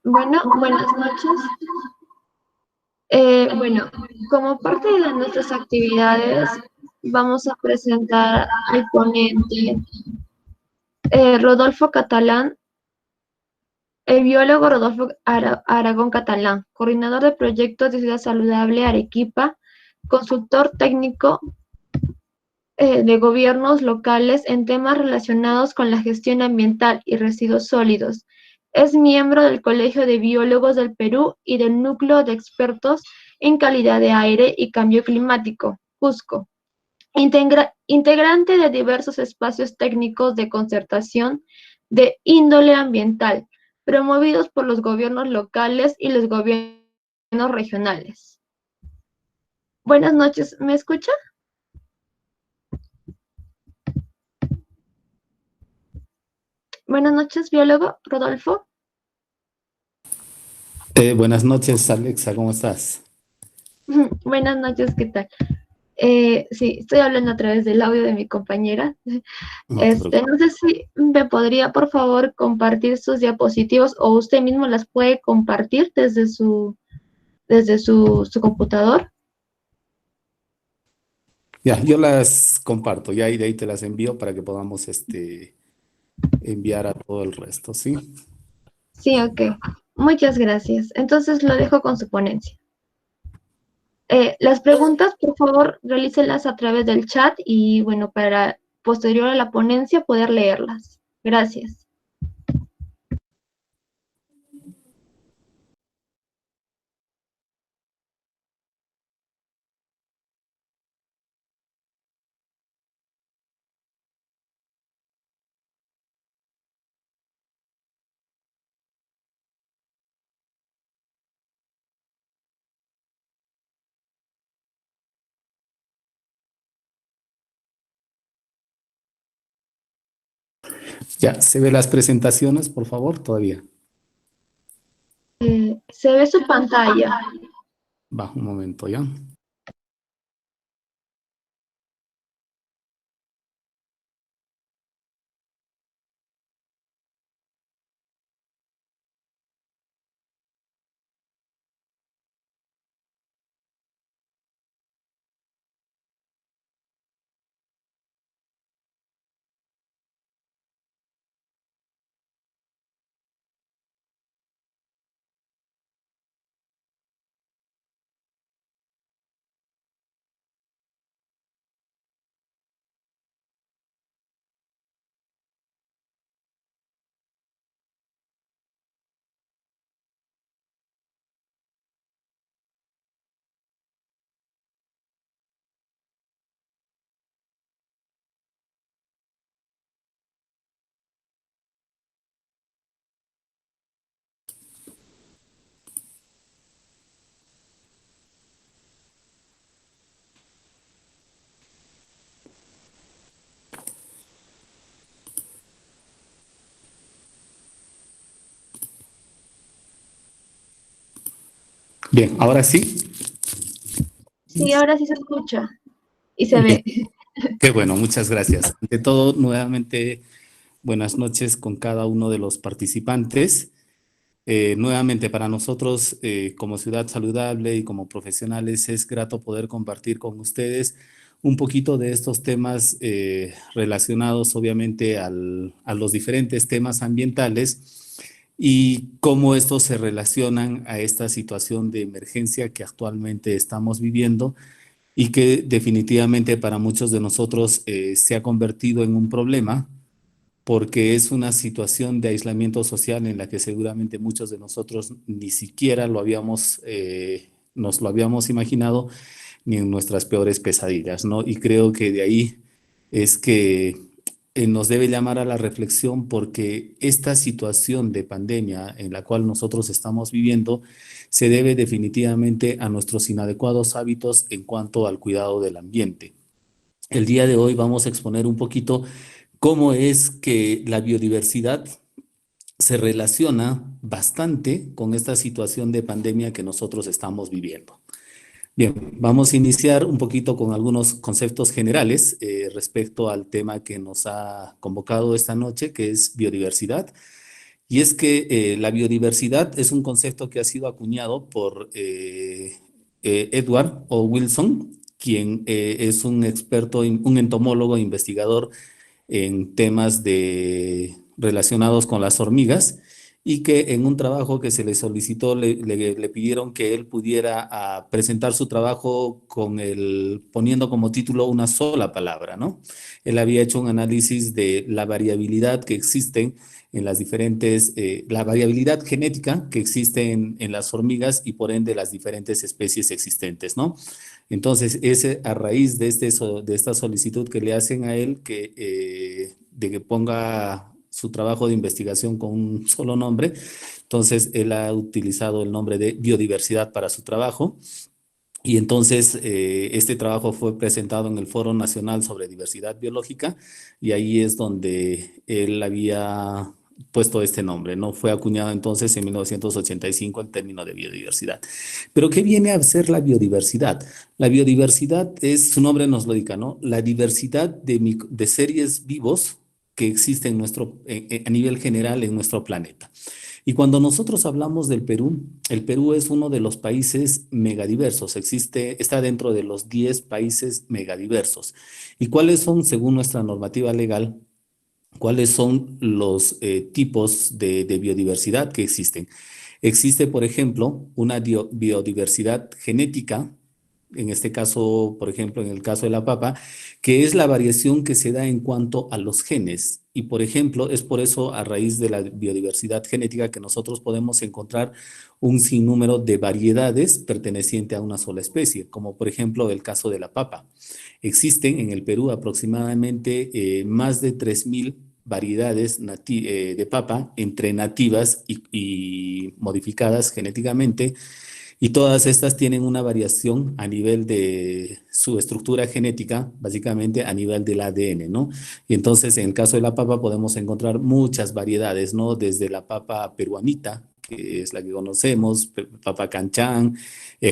Bueno, buenas noches. Bueno, como parte de nuestras actividades, vamos a presentar al ponente Rodolfo Catalán, el biólogo Rodolfo Aragón Catalán, coordinador de proyectos de Ciudad Saludable Arequipa, consultor técnico de gobiernos locales en temas relacionados con la gestión ambiental y residuos sólidos. Es miembro del Colegio de Biólogos del Perú y del Núcleo de Expertos en Calidad de Aire y Cambio Climático, Cusco. Integrante de diversos espacios técnicos de concertación de índole ambiental, promovidos por los gobiernos locales y los gobiernos regionales. Buenas noches, ¿me escucha? Buenas noches, biólogo Rodolfo. Buenas noches, Alexa, ¿cómo estás? Buenas noches, ¿qué tal? Sí, estoy hablando a través del audio de mi compañera. No te preocupes. No sé si me podría, por favor, compartir sus diapositivas o usted mismo las puede compartir desde su computador. Ya, yo las comparto, ya y de ahí te las envío para que podamos enviar a todo el resto, ¿sí? Sí, ok. Muchas gracias. Entonces lo dejo con su ponencia. Las preguntas, por favor, realícelas a través del chat y, bueno, para posterior a la ponencia poder leerlas. Gracias. Ya, ¿se ve las presentaciones, por favor? Todavía. Se ve su pantalla. Va, un momento, ¿ya? Bien, ahora sí. Sí, ahora sí se escucha y se Bien, ve. qué bueno, muchas gracias. Ante todo, nuevamente, buenas noches con cada uno de los participantes. Nuevamente, para nosotros, como Ciudad Saludable y como profesionales, es grato poder compartir con ustedes un poquito de estos temas relacionados, obviamente, a los diferentes temas ambientales y cómo estos se relacionan a esta situación de emergencia que actualmente estamos viviendo y que definitivamente para muchos de nosotros se ha convertido en un problema porque es una situación de aislamiento social en la que seguramente muchos de nosotros ni siquiera nos lo habíamos imaginado ni en nuestras peores pesadillas, ¿no? Y creo que de ahí es que nos debe llamar a la reflexión porque esta situación de pandemia en la cual nosotros estamos viviendo se debe definitivamente a nuestros inadecuados hábitos en cuanto al cuidado del ambiente. El día de hoy vamos a exponer un poquito cómo es que la biodiversidad se relaciona bastante con esta situación de pandemia que nosotros estamos viviendo. Bien, vamos a iniciar un poquito con algunos conceptos generales respecto al tema que nos ha convocado esta noche, que es biodiversidad. Y es que la biodiversidad es un concepto que ha sido acuñado por Edward O. Wilson, quien es un experto, un entomólogo, investigador en temas relacionados con las hormigas y que en un trabajo que se le solicitó le pidieron que él pudiera presentar su trabajo poniendo como título una sola palabra, ¿no? Él había hecho un análisis de la variabilidad que existen en las diferentes, la variabilidad genética que existe en las hormigas y por ende las diferentes especies existentes, ¿no? Entonces, es a raíz de esta solicitud que le hacen a él de que ponga su trabajo de investigación con un solo nombre. Entonces, él ha utilizado el nombre de biodiversidad para su trabajo. Y entonces, este trabajo fue presentado en el Foro Nacional sobre Diversidad Biológica y ahí es donde él había puesto este nombre, ¿no? Fue acuñado entonces en 1985 el término de biodiversidad. Pero ¿qué viene a ser la biodiversidad? La biodiversidad es, su nombre nos lo indica, ¿no? La diversidad de seres vivos que existen a nivel general en nuestro planeta. Y cuando nosotros hablamos del Perú, el Perú es uno de los países megadiversos, está dentro de los 10 países megadiversos. ¿Y cuáles son, según nuestra normativa legal, cuáles son los tipos de biodiversidad que existen? Existe, por ejemplo, una biodiversidad genética, en este caso, por ejemplo, en el caso de la papa, que es la variación que se da en cuanto a los genes. Y, por ejemplo, es por eso, a raíz de la biodiversidad genética, que nosotros podemos encontrar un sinnúmero de variedades pertenecientes a una sola especie, como por ejemplo el caso de la papa. Existen en el Perú aproximadamente más de 3.000 variedades de papa entre nativas y modificadas genéticamente, y todas estas tienen una variación a nivel de su estructura genética, básicamente a nivel del ADN, ¿no? Y entonces, en el caso de la papa podemos encontrar muchas variedades, ¿no? Desde la papa peruanita, que es la que conocemos, papa canchán,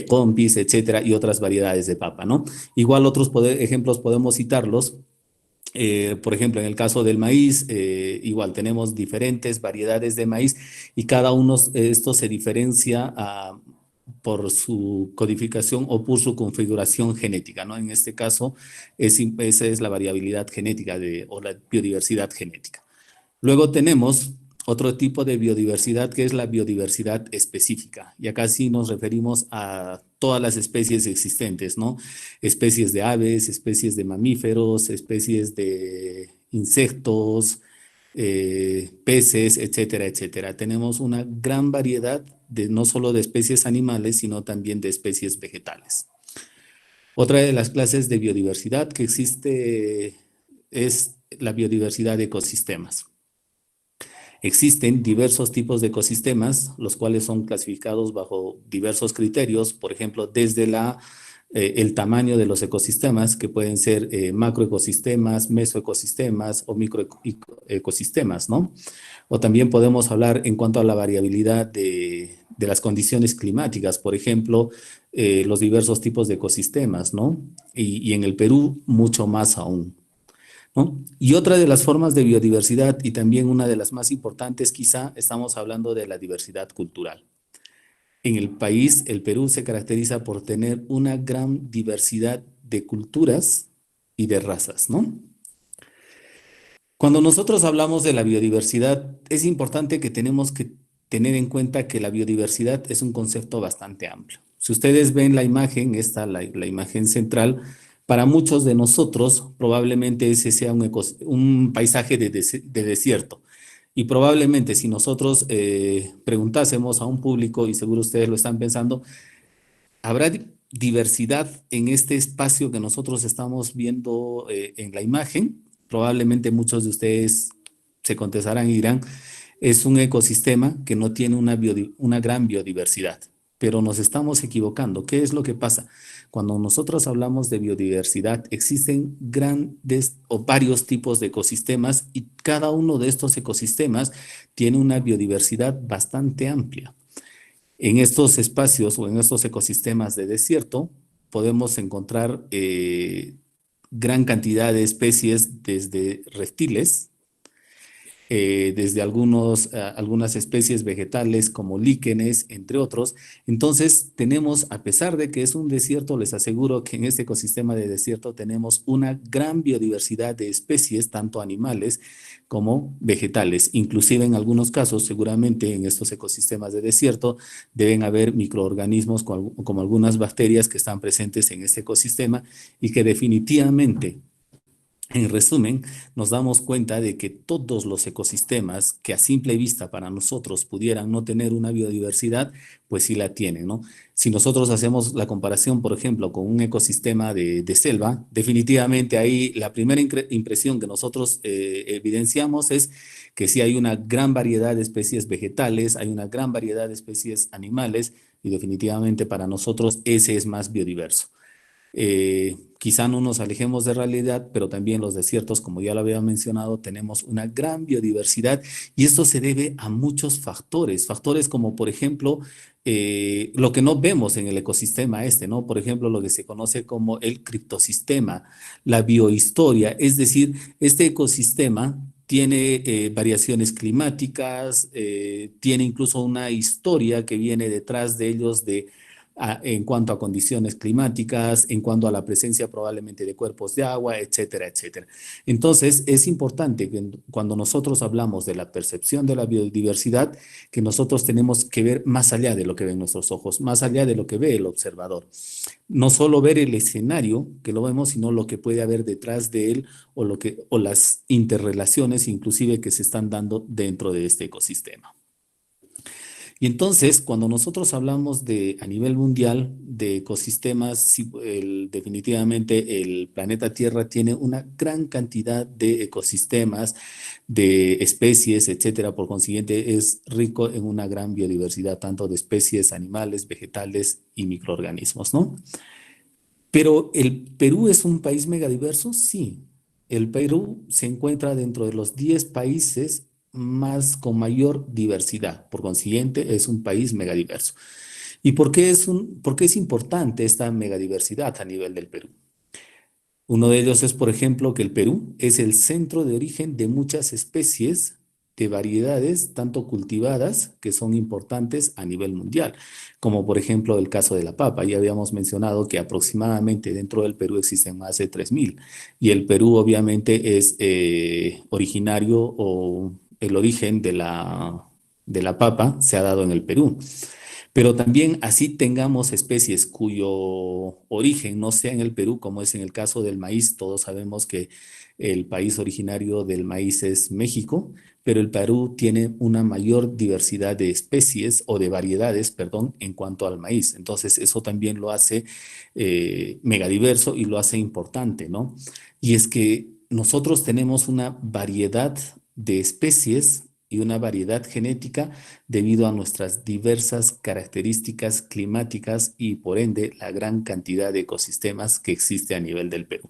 compis, etcétera, y otras variedades de papa, ¿no? Igual otros ejemplos podemos citarlos. Por ejemplo, en el caso del maíz, igual tenemos diferentes variedades de maíz y cada uno de estos se diferencia por su codificación o por su configuración genética, ¿no? En este caso, esa es la variabilidad genética o la biodiversidad genética. Luego tenemos otro tipo de biodiversidad que es la biodiversidad específica. Y acá sí nos referimos a todas las especies existentes, ¿no? Especies de aves, especies de mamíferos, especies de insectos, peces, etcétera, etcétera. Tenemos una gran variedad no solo de especies animales, sino también de especies vegetales. Otra de las clases de biodiversidad que existe es la biodiversidad de ecosistemas. Existen diversos tipos de ecosistemas, los cuales son clasificados bajo diversos criterios, por ejemplo, desde el tamaño de los ecosistemas, que pueden ser macroecosistemas, mesoecosistemas o microecosistemas, ¿no? O también podemos hablar en cuanto a la variabilidad de las condiciones climáticas, por ejemplo, los diversos tipos de ecosistemas, ¿no? Y en el Perú, mucho más aún, ¿no? Y otra de las formas de biodiversidad, y también una de las más importantes, quizá, estamos hablando de la diversidad cultural. En el país, el Perú se caracteriza por tener una gran diversidad de culturas y de razas, ¿no? Cuando nosotros hablamos de la biodiversidad, es importante que tenemos que tener en cuenta que la biodiversidad es un concepto bastante amplio. Si ustedes ven la imagen, la imagen central, para muchos de nosotros probablemente ese sea un paisaje de desierto. Y probablemente si nosotros preguntásemos a un público, y seguro ustedes lo están pensando, ¿habrá diversidad en este espacio que nosotros estamos viendo en la imagen? Probablemente muchos de ustedes se contestarán y dirán, es un ecosistema que no tiene una gran biodiversidad, pero nos estamos equivocando. ¿Qué es lo que pasa? Cuando nosotros hablamos de biodiversidad, existen grandes o varios tipos de ecosistemas y cada uno de estos ecosistemas tiene una biodiversidad bastante amplia. En estos espacios o en estos ecosistemas de desierto podemos encontrar gran cantidad de especies desde reptiles, desde algunas especies vegetales como líquenes, entre otros. Entonces tenemos, a pesar de que es un desierto, les aseguro que en este ecosistema de desierto tenemos una gran biodiversidad de especies, tanto animales como vegetales. Inclusive en algunos casos, seguramente en estos ecosistemas de desierto, deben haber microorganismos como algunas bacterias que están presentes en este ecosistema y que definitivamente, en resumen, nos damos cuenta de que todos los ecosistemas que a simple vista para nosotros pudieran no tener una biodiversidad, pues sí la tienen, ¿no? Si nosotros hacemos la comparación, por ejemplo, con un ecosistema de selva, definitivamente ahí la primera impresión que nosotros evidenciamos es que sí hay una gran variedad de especies vegetales, hay una gran variedad de especies animales y definitivamente para nosotros ese es más biodiverso. Quizá no nos alejemos de realidad, pero también los desiertos, como ya lo había mencionado, tenemos una gran biodiversidad y esto se debe a muchos factores, factores como por ejemplo lo que no vemos en el ecosistema este, ¿no? Por ejemplo, lo que se conoce como el criptosistema, la biohistoria, es decir, este ecosistema tiene variaciones climáticas, tiene incluso una historia que viene detrás de ellos en cuanto a condiciones climáticas, en cuanto a la presencia probablemente de cuerpos de agua, etcétera, etcétera. Entonces, es importante que cuando nosotros hablamos de la percepción de la biodiversidad, que nosotros tenemos que ver más allá de lo que ven nuestros ojos, más allá de lo que ve el observador. No solo ver el escenario que lo vemos, sino lo que puede haber detrás de él o las interrelaciones inclusive que se están dando dentro de este ecosistema. Y entonces, cuando nosotros hablamos de a nivel mundial de ecosistemas, sí, definitivamente el planeta Tierra tiene una gran cantidad de ecosistemas, de especies, etcétera. Por consiguiente, es rico en una gran biodiversidad, tanto de especies, animales, vegetales y microorganismos, ¿no? Pero ¿el Perú es un país megadiverso? Sí. El Perú se encuentra dentro de los 10 países más con mayor diversidad. Por consiguiente, es un país megadiverso. ¿Y por qué es importante esta megadiversidad a nivel del Perú? Uno de ellos es, por ejemplo, que el Perú es el centro de origen de muchas especies de variedades, tanto cultivadas, que son importantes a nivel mundial, como por ejemplo el caso de la papa. Ya habíamos mencionado que aproximadamente dentro del Perú existen más de 3.000 y el Perú obviamente es originario o el origen de la papa se ha dado en el Perú. Pero también así tengamos especies cuyo origen no sea en el Perú, como es en el caso del maíz. Todos sabemos que el país originario del maíz es México, pero el Perú tiene una mayor diversidad de especies o de variedades, perdón, en cuanto al maíz. Entonces, eso también lo hace megadiverso y lo hace importante, ¿no? Y es que nosotros tenemos una variedad de especies y una variedad genética debido a nuestras diversas características climáticas y por ende la gran cantidad de ecosistemas que existe a nivel del Perú.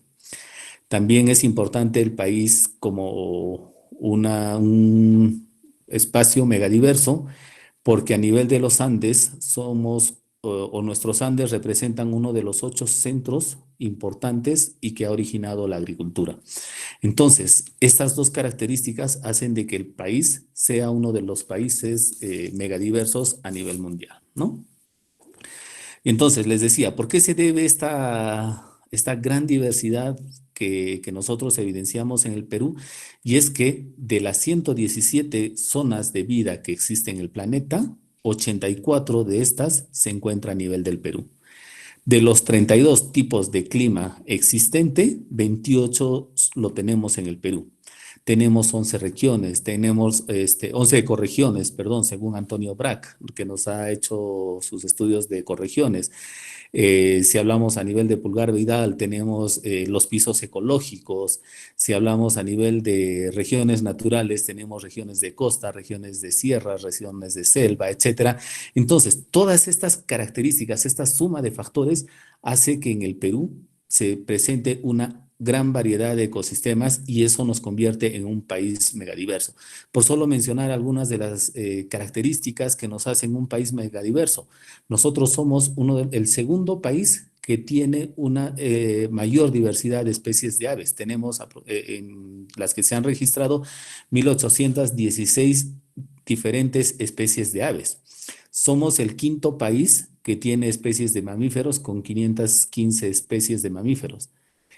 También es importante el país como un espacio megadiverso porque a nivel de los Andes o nuestros Andes representan uno de los 8 centros importantes y que ha originado la agricultura. Entonces, estas dos características hacen de que el país sea uno de los países megadiversos a nivel mundial, ¿no? Entonces, les decía, ¿por qué se debe esta gran diversidad que nosotros evidenciamos en el Perú? Y es que de las 117 zonas de vida que existen en el planeta, 84 de estas se encuentran a nivel del Perú. De los 32 tipos de clima existente, 28 lo tenemos en el Perú. Tenemos 11 regiones, tenemos 11 ecorregiones, perdón, según Antonio Brack, que nos ha hecho sus estudios de ecorregiones. Si hablamos a nivel de Pulgar Vidal, tenemos los pisos ecológicos. Si hablamos a nivel de regiones naturales, tenemos regiones de costa, regiones de sierras, regiones de selva, etcétera. Entonces, todas estas características, esta suma de factores, hace que en el Perú se presente una gran variedad de ecosistemas y eso nos convierte en un país megadiverso. Por solo mencionar algunas de las características que nos hacen un país megadiverso. Nosotros somos el segundo país que tiene una mayor diversidad de especies de aves. Tenemos en las que se han registrado 1.816 diferentes especies de aves. Somos el quinto país que tiene especies de mamíferos con 515 especies de mamíferos.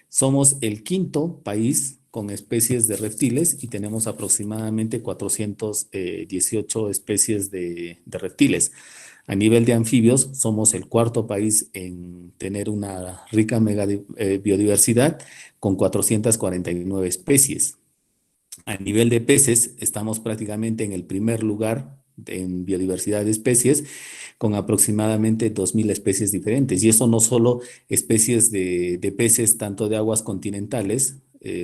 Somos el quinto país con especies de reptiles y tenemos aproximadamente 418 especies de reptiles. A nivel de anfibios, somos el cuarto país en tener una rica biodiversidad con 449 especies. A nivel de peces, estamos prácticamente en el primer lugar en biodiversidad de especies, con aproximadamente 2.000 especies diferentes. Y eso no solo especies de peces tanto de aguas continentales,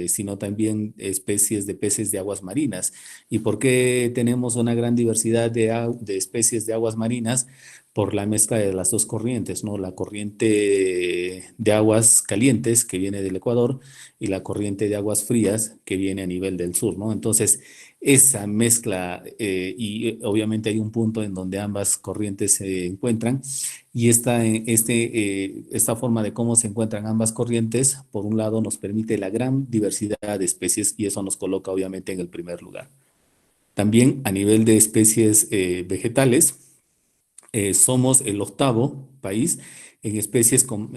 sino también especies de peces de aguas marinas. ¿Y por qué tenemos una gran diversidad de especies de aguas marinas? Por la mezcla de las dos corrientes, ¿no? La corriente de aguas calientes que viene del Ecuador y la corriente de aguas frías que viene a nivel del sur, ¿no? Entonces, esa mezcla, obviamente hay un punto en donde ambas corrientes se encuentran, y esta forma de cómo se encuentran ambas corrientes, por un lado, nos permite la gran diversidad de especies y eso nos coloca obviamente en el primer lugar. También a nivel de especies vegetales, somos el octavo país en especies con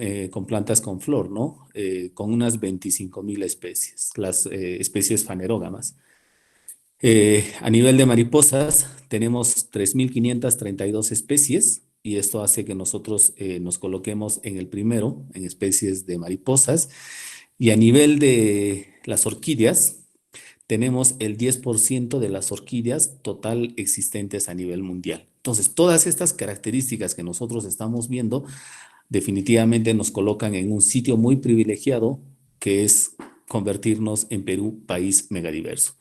plantas con flor, ¿no? Con unas 25.000 especies, las especies fanerógamas. A nivel de mariposas, tenemos 3.532 especies y esto hace que nosotros nos coloquemos en el primero en especies de mariposas. Y a nivel de las orquídeas, tenemos el 10% de las orquídeas total existentes a nivel mundial. Entonces, todas estas características que nosotros estamos viendo definitivamente nos colocan en un sitio muy privilegiado, que es convertirnos en Perú país megadiverso.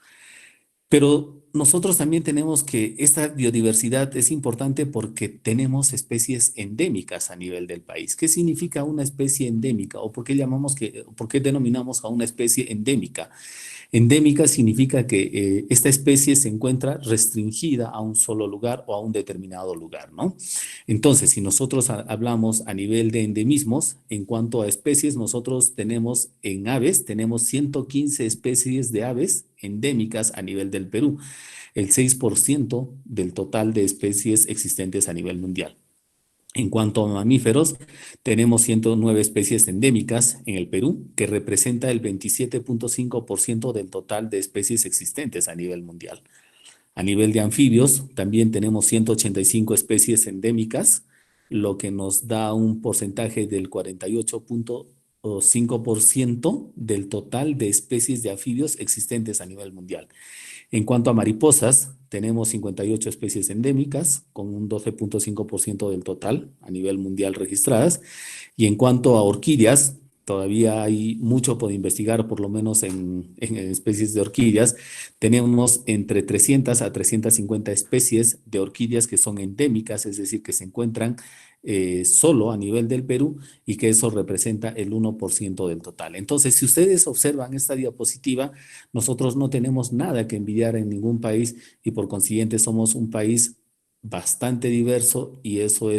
Pero nosotros también tenemos que esta biodiversidad es importante porque tenemos especies endémicas a nivel del país. ¿Qué significa una especie endémica? ¿O por qué denominamos a una especie endémica? Endémica significa que esta especie se encuentra restringida a un solo lugar o a un determinado lugar, ¿no? Entonces, si nosotros hablamos a nivel de endemismos, en cuanto a especies, nosotros tenemos en aves, tenemos 115 especies de aves endémicas a nivel del Perú, el 6% del total de especies existentes a nivel mundial. En cuanto a mamíferos, tenemos 109 especies endémicas en el Perú, que representa el 27.5% del total de especies existentes a nivel mundial. A nivel de anfibios, también tenemos 185 especies endémicas, lo que nos da un porcentaje del 48.5% del total de especies de anfibios existentes a nivel mundial. En cuanto a mariposas, tenemos 58 especies endémicas, con un 12.5% del total a nivel mundial registradas. Y en cuanto a orquídeas, todavía hay mucho por investigar, por lo menos en especies de orquídeas. Tenemos entre 300 a 350 especies de orquídeas que son endémicas, es decir, que se encuentran solo a nivel del Perú y que eso representa el 1% del total. Entonces, si ustedes observan esta diapositiva, nosotros no tenemos nada que envidiar en ningún país y por consiguiente somos un país bastante diverso y eso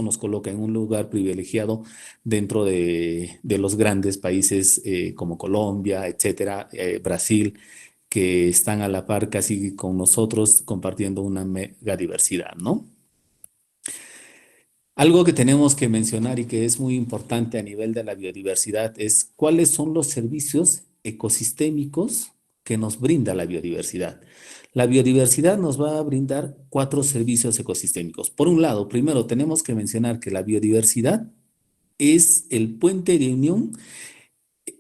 nos coloca en un lugar privilegiado dentro de los grandes países como Colombia, etcétera, Brasil, que están a la par casi con nosotros compartiendo una mega diversidad, ¿no? Algo que tenemos que mencionar y que es muy importante a nivel de la biodiversidad es cuáles son los servicios ecosistémicos que nos brinda la biodiversidad. La biodiversidad nos va a brindar 4 servicios ecosistémicos. Por un lado, primero tenemos que mencionar que la biodiversidad es el puente de unión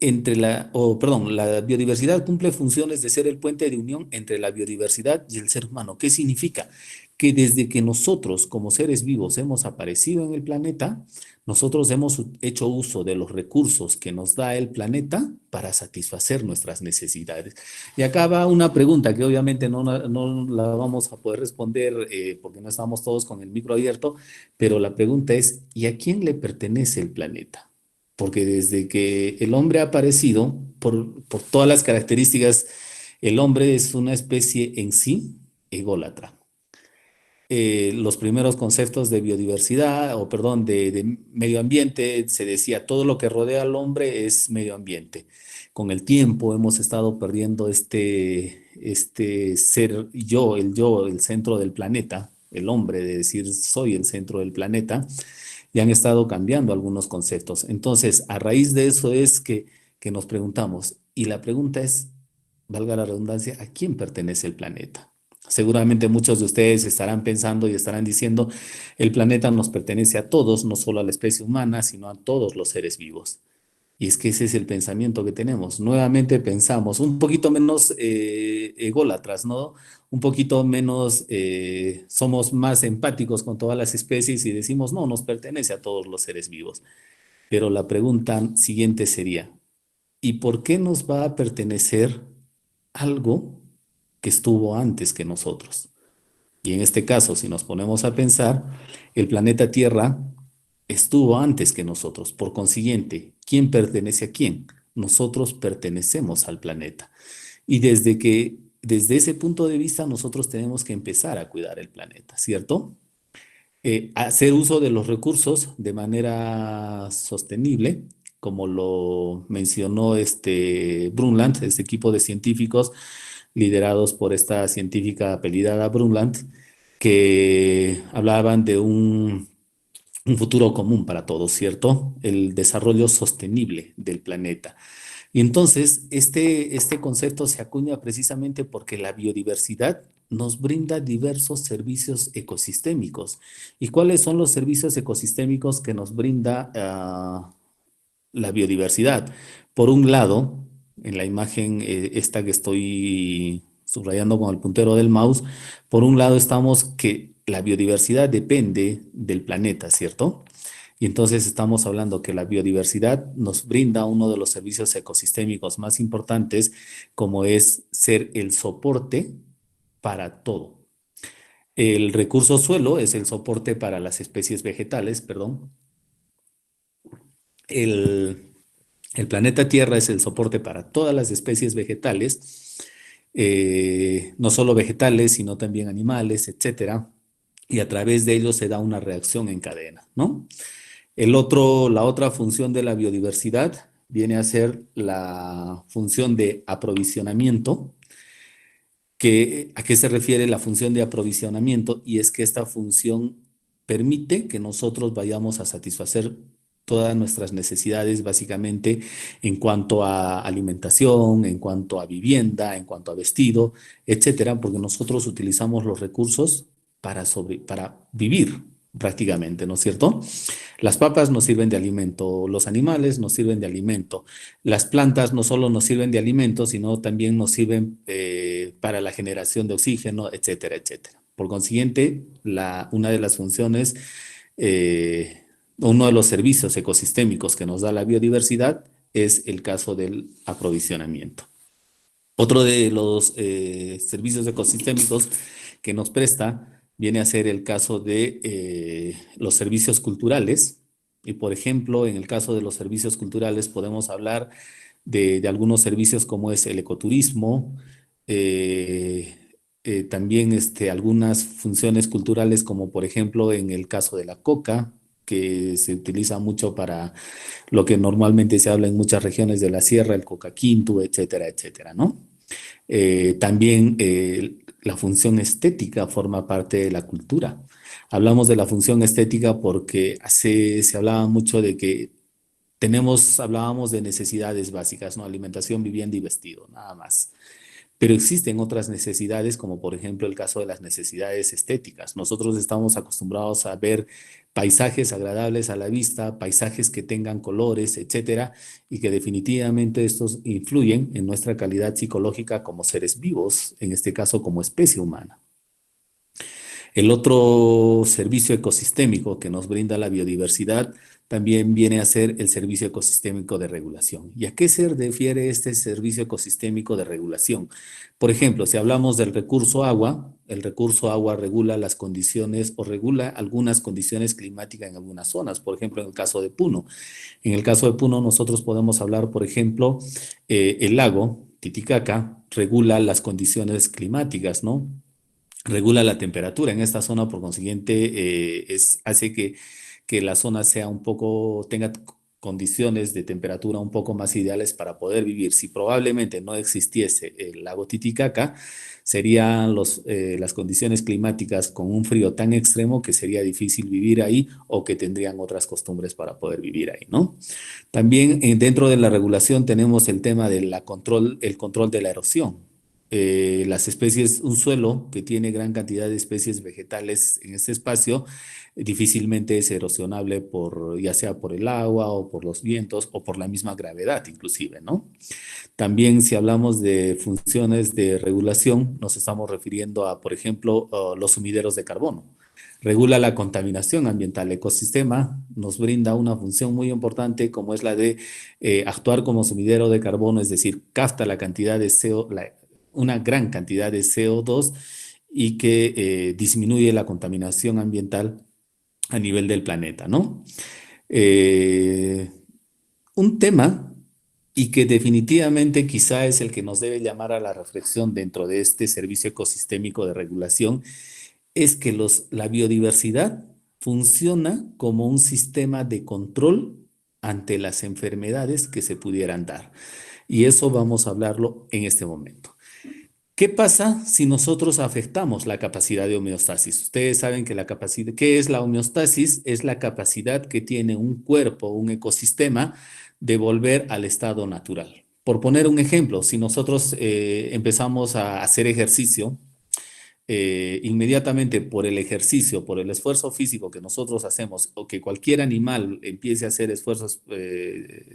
la biodiversidad cumple funciones de ser el puente de unión entre la biodiversidad y el ser humano. ¿Qué significa? Que desde que nosotros como seres vivos hemos aparecido en el planeta, nosotros hemos hecho uso de los recursos que nos da el planeta para satisfacer nuestras necesidades. Y acá va una pregunta que obviamente no la vamos a poder responder porque no estamos todos con el micro abierto, pero la pregunta es, ¿y a quién le pertenece el planeta? Porque desde que el hombre ha aparecido, por todas las características, el hombre es una especie en sí ególatra. los primeros conceptos de biodiversidad, o perdón, de medio ambiente, se decía todo lo que rodea al hombre es medio ambiente. Con el tiempo hemos estado perdiendo este ser yo, el centro del planeta, el hombre, de decir soy el centro del planeta, y han estado cambiando algunos conceptos. Entonces, a raíz de eso es que nos preguntamos, y la pregunta es, valga la redundancia, ¿a quién pertenece el planeta? Seguramente muchos de ustedes estarán pensando y estarán diciendo, el planeta nos pertenece a todos, no solo a la especie humana, sino a todos los seres vivos. Y es que ese es el pensamiento que tenemos. Nuevamente pensamos un poquito menos ególatras, ¿no? Un poquito menos, somos más empáticos con todas las especies y decimos, no, nos pertenece a todos los seres vivos. Pero la pregunta siguiente sería, ¿y por qué nos va a pertenecer algo que estuvo antes que nosotros? Y en este caso, si nos ponemos a pensar, el planeta Tierra estuvo antes que nosotros. Por consiguiente, ¿quién pertenece a quién? Nosotros pertenecemos al planeta. Y desde ese punto de vista, nosotros tenemos que empezar a cuidar el planeta, ¿cierto? Hacer uso de los recursos de manera sostenible, como lo mencionó Brundtland, este equipo de científicos liderados por esta científica apellidada Brundtland, que hablaban de un futuro común para todos, ¿cierto? El desarrollo sostenible del planeta. Y entonces, este concepto se acuña precisamente porque la biodiversidad nos brinda diversos servicios ecosistémicos. ¿Y cuáles son los servicios ecosistémicos que nos brinda la biodiversidad? Por un lado, en la imagen esta que estoy subrayando con el puntero del mouse, por un lado estamos que la biodiversidad depende del planeta, ¿cierto? Y entonces estamos hablando que la biodiversidad nos brinda uno de los servicios ecosistémicos más importantes, como es ser el soporte para todo. El recurso suelo es el soporte para las especies vegetales, perdón. El, el planeta Tierra es el soporte para todas las especies vegetales, no solo vegetales, sino también animales, etcétera. Y a través de ellos se da una reacción en cadena, ¿no? La otra función de la biodiversidad viene a ser la función de aprovisionamiento. ¿A qué se refiere la función de aprovisionamiento? Y es que esta función permite que nosotros vayamos a satisfacer todas nuestras necesidades, básicamente en cuanto a alimentación, en cuanto a vivienda, en cuanto a vestido, etcétera, porque nosotros utilizamos los recursos para vivir prácticamente, ¿no es cierto? Las papas nos sirven de alimento, los animales nos sirven de alimento, las plantas no solo nos sirven de alimento, sino también nos sirven para la generación de oxígeno, etcétera, etcétera. Por consiguiente, una de las funciones, uno de los servicios ecosistémicos que nos da la biodiversidad es el caso del aprovisionamiento. Otro de los servicios ecosistémicos que nos presta viene a ser el caso de los servicios culturales. Y por ejemplo, en el caso de los servicios culturales podemos hablar de algunos servicios como es el ecoturismo, también algunas funciones culturales como por ejemplo en el caso de la coca, que se utiliza mucho para lo que normalmente se habla en muchas regiones de la sierra, el coca quinto, etcétera, etcétera, ¿no? También la función estética forma parte de la cultura. Hablamos de la función estética porque se hablaba mucho de que hablábamos de necesidades básicas, ¿no? Alimentación, vivienda y vestido, nada más. Pero existen otras necesidades, como por ejemplo el caso de las necesidades estéticas. Nosotros estamos acostumbrados a ver paisajes agradables a la vista, paisajes que tengan colores, etcétera, y que definitivamente estos influyen en nuestra calidad psicológica como seres vivos, en este caso como especie humana. El otro servicio ecosistémico que nos brinda la biodiversidad también viene a ser el servicio ecosistémico de regulación. ¿Y a qué se refiere este servicio ecosistémico de regulación? Por ejemplo, si hablamos del recurso agua, el recurso agua regula las condiciones o regula algunas condiciones climáticas en algunas zonas, por ejemplo, en el caso de Puno. En el caso de Puno nosotros podemos hablar, por ejemplo, el lago Titicaca regula las condiciones climáticas, ¿no? regula la temperatura en esta zona, por consiguiente, hace que la zona sea un poco, tenga condiciones de temperatura un poco más ideales para poder vivir. Si probablemente no existiese el lago Titicaca, serían las condiciones climáticas con un frío tan extremo que sería difícil vivir ahí o que tendrían otras costumbres para poder vivir ahí, ¿no? También dentro de la regulación tenemos el tema del el control de la erosión. Las especies, un suelo que tiene gran cantidad de especies vegetales en este espacio, difícilmente es erosionable ya sea por el agua o por los vientos o por la misma gravedad inclusive, ¿no? También si hablamos de funciones de regulación, nos estamos refiriendo a, por ejemplo, los sumideros de carbono. Regula la contaminación ambiental. El ecosistema nos brinda una función muy importante como es la de actuar como sumidero de carbono, es decir, capta la cantidad de una gran cantidad de CO2 y que disminuye la contaminación ambiental a nivel del planeta, ¿no? Eh, un tema y que definitivamente quizá es el que nos debe llamar a la reflexión dentro de este servicio ecosistémico de regulación, es que la biodiversidad funciona como un sistema de control ante las enfermedades que se pudieran dar. Y eso vamos a hablarlo en este momento. ¿Qué pasa si nosotros afectamos la capacidad de homeostasis? Ustedes saben que ¿qué es la homeostasis? Es la capacidad que tiene un cuerpo, un ecosistema, de volver al estado natural. Por poner un ejemplo, si nosotros empezamos a hacer ejercicio, inmediatamente por el ejercicio, por el esfuerzo físico que nosotros hacemos, o que cualquier animal empiece a hacer esfuerzos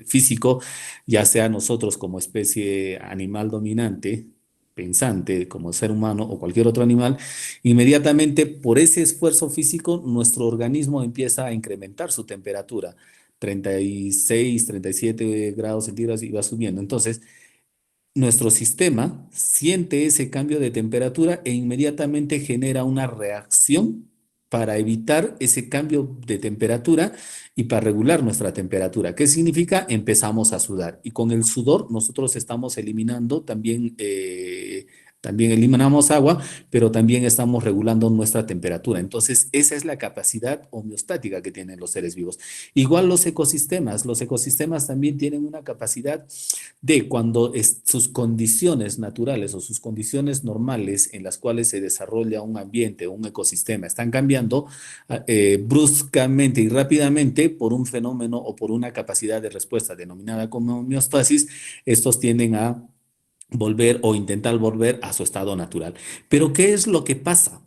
físico, ya sea nosotros como especie animal dominante, pensante, como ser humano o cualquier otro animal, inmediatamente por ese esfuerzo físico, nuestro organismo empieza a incrementar su temperatura. 36, 37 grados centígrados y va subiendo. Entonces, nuestro sistema siente ese cambio de temperatura e inmediatamente genera una reacción para evitar ese cambio de temperatura y para regular nuestra temperatura. ¿Qué significa? Empezamos a sudar. Y con el sudor nosotros estamos eliminando también eliminamos agua, pero también estamos regulando nuestra temperatura. Entonces, esa es la capacidad homeostática que tienen los seres vivos. Igual los ecosistemas también tienen una capacidad de cuando sus condiciones naturales o sus condiciones normales en las cuales se desarrolla un ambiente, un ecosistema, están cambiando bruscamente y rápidamente por un fenómeno o por una capacidad de respuesta denominada como homeostasis, estos tienden a volver o intentar volver a su estado natural. Pero ¿qué es lo que pasa?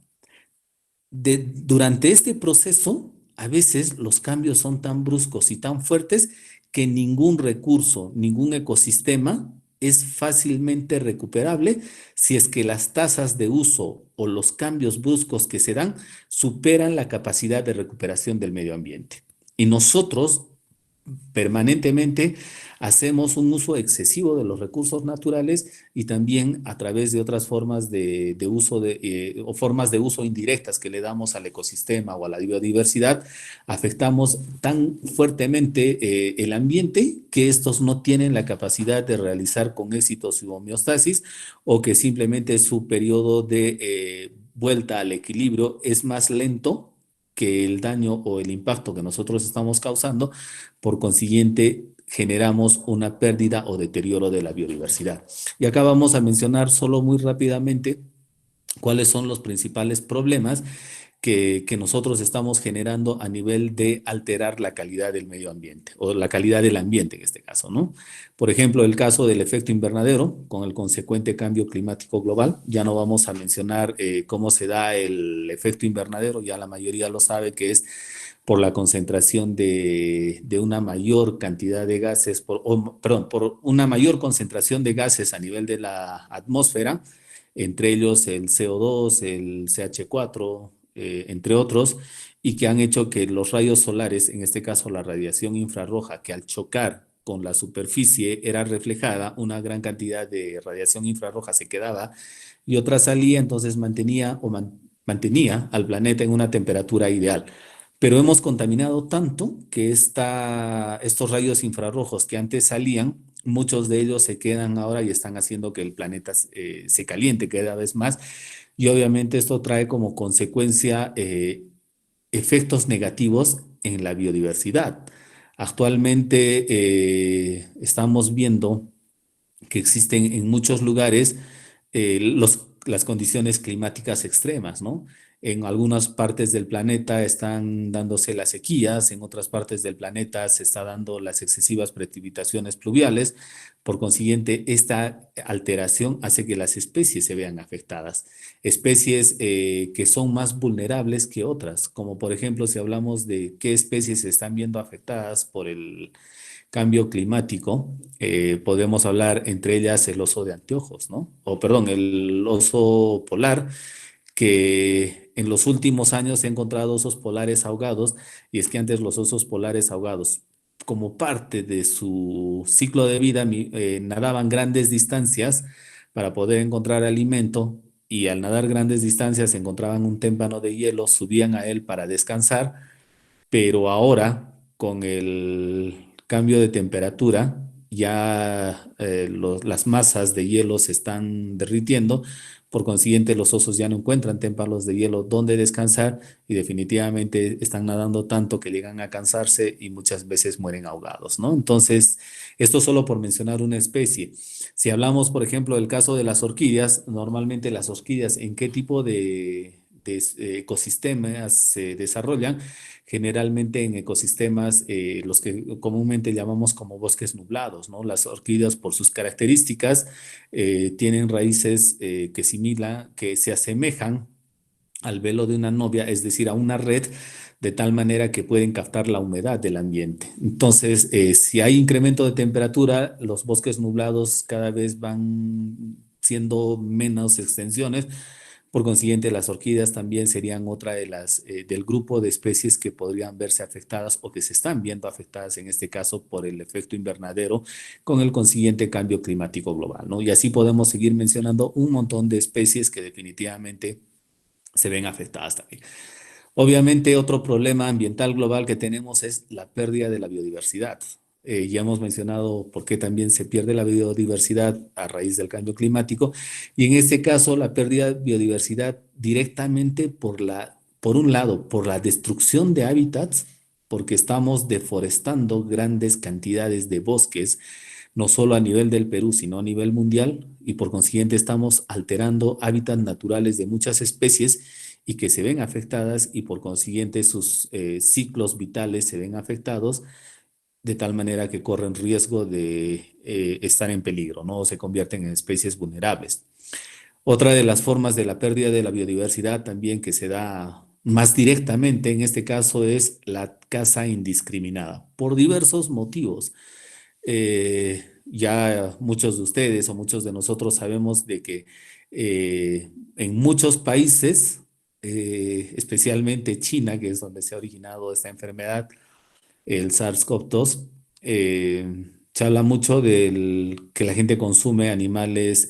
Durante este proceso, a veces los cambios son tan bruscos y tan fuertes que ningún recurso, ningún ecosistema es fácilmente recuperable si es que las tasas de uso o los cambios bruscos que se dan superan la capacidad de recuperación del medio ambiente. Y nosotros permanentemente hacemos un uso excesivo de los recursos naturales y también a través de otras formas de uso o formas de uso indirectas que le damos al ecosistema o a la biodiversidad, afectamos tan fuertemente el ambiente que estos no tienen la capacidad de realizar con éxito su homeostasis o que simplemente su periodo de vuelta al equilibrio es más lento que el daño o el impacto que nosotros estamos causando. Por consiguiente, generamos una pérdida o deterioro de la biodiversidad. Y acá vamos a mencionar solo muy rápidamente cuáles son los principales problemas que nosotros estamos generando a nivel de alterar la calidad del medio ambiente o la calidad del ambiente en este caso, ¿no? Por ejemplo, el caso del efecto invernadero con el consecuente cambio climático global. Ya no vamos a mencionar cómo se da el efecto invernadero, ya la mayoría lo sabe que es por la concentración de una mayor cantidad de gases, perdón, por una mayor concentración de gases a nivel de la atmósfera, entre ellos el CO2, el CH4, entre otros, y que han hecho que los rayos solares, en este caso la radiación infrarroja, que al chocar con la superficie era reflejada, una gran cantidad de radiación infrarroja se quedaba y otra salía, entonces mantenía al planeta en una temperatura ideal. Pero hemos contaminado tanto que estos rayos infrarrojos que antes salían, muchos de ellos se quedan ahora y están haciendo que el planeta se caliente cada vez más, y obviamente esto trae como consecuencia efectos negativos en la biodiversidad. Actualmente estamos viendo que existen en muchos lugares las condiciones climáticas extremas, ¿no? En algunas partes del planeta están dándose las sequías, en otras partes del planeta se está dando las excesivas precipitaciones pluviales. Por consiguiente, esta alteración hace que las especies se vean afectadas. Especies que son más vulnerables que otras, como por ejemplo si hablamos de qué especies se están viendo afectadas por el cambio climático, podemos hablar entre ellas el oso de anteojos, ¿no? O perdón, el oso polar, que en los últimos años se han encontrado osos polares ahogados, y es que antes los osos polares ahogados, como parte de su ciclo de vida, nadaban grandes distancias para poder encontrar alimento, y al nadar grandes distancias encontraban un témpano de hielo, subían a él para descansar, pero ahora con el cambio de temperatura ya las masas de hielo se están derritiendo, por consiguiente los osos ya no encuentran témpanos de hielo donde descansar y definitivamente están nadando tanto que llegan a cansarse y muchas veces mueren ahogados, ¿no? Entonces, esto solo por mencionar una especie. Si hablamos, por ejemplo, del caso de las orquídeas, normalmente las orquídeas, ¿en qué tipo de ecosistemas se desarrollan? Generalmente en ecosistemas, los que comúnmente llamamos como bosques nublados, ¿no? Las orquídeas, por sus características, tienen raíces que se asemejan al velo de una novia, es decir, a una red, de tal manera que pueden captar la humedad del ambiente. Entonces, si hay incremento de temperatura, los bosques nublados cada vez van siendo menos extensiones. Por consiguiente, las orquídeas también serían otra de las del grupo de especies que podrían verse afectadas o que se están viendo afectadas en este caso por el efecto invernadero con el consiguiente cambio climático global, ¿no? Y así podemos seguir mencionando un montón de especies que definitivamente se ven afectadas también. Obviamente, otro problema ambiental global que tenemos es la pérdida de la biodiversidad. Ya hemos mencionado por qué también se pierde la biodiversidad a raíz del cambio climático, y en este caso la pérdida de biodiversidad directamente por un lado, por la destrucción de hábitats, porque estamos deforestando grandes cantidades de bosques, no solo a nivel del Perú, sino a nivel mundial, y por consiguiente estamos alterando hábitats naturales de muchas especies y que se ven afectadas, y por consiguiente sus ciclos vitales se ven afectados de tal manera que corren riesgo de estar en peligro, ¿no? O se convierten en especies vulnerables. Otra de las formas de la pérdida de la biodiversidad también que se da más directamente en este caso es la caza indiscriminada, por diversos motivos. Ya muchos de ustedes o muchos de nosotros sabemos de que en muchos países, especialmente China, que es donde se ha originado esta enfermedad, el SARS-CoV-2, se habla mucho del que la gente consume animales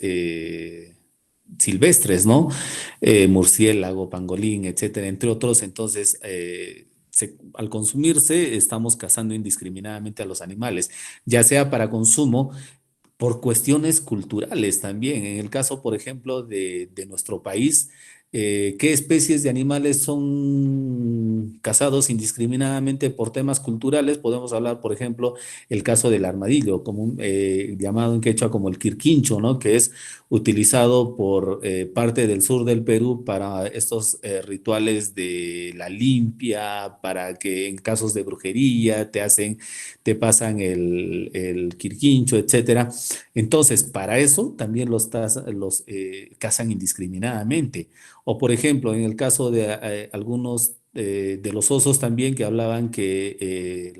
silvestres, ¿no? Murciélago, pangolín, etcétera, entre otros. Entonces, al consumirse, estamos cazando indiscriminadamente a los animales, ya sea para consumo, por cuestiones culturales también. En el caso, por ejemplo, de nuestro país, ¿qué especies de animales son cazados indiscriminadamente por temas culturales? Podemos hablar, por ejemplo, el caso del armadillo, llamado en quechua como el quirquincho, ¿no? Que es utilizado por parte del sur del Perú para estos rituales de la limpia, para que en casos de brujería te pasan el quirquincho, etcétera. Entonces, para eso también los cazan indiscriminadamente. O, por ejemplo, en el caso de algunos de los osos también, que hablaban que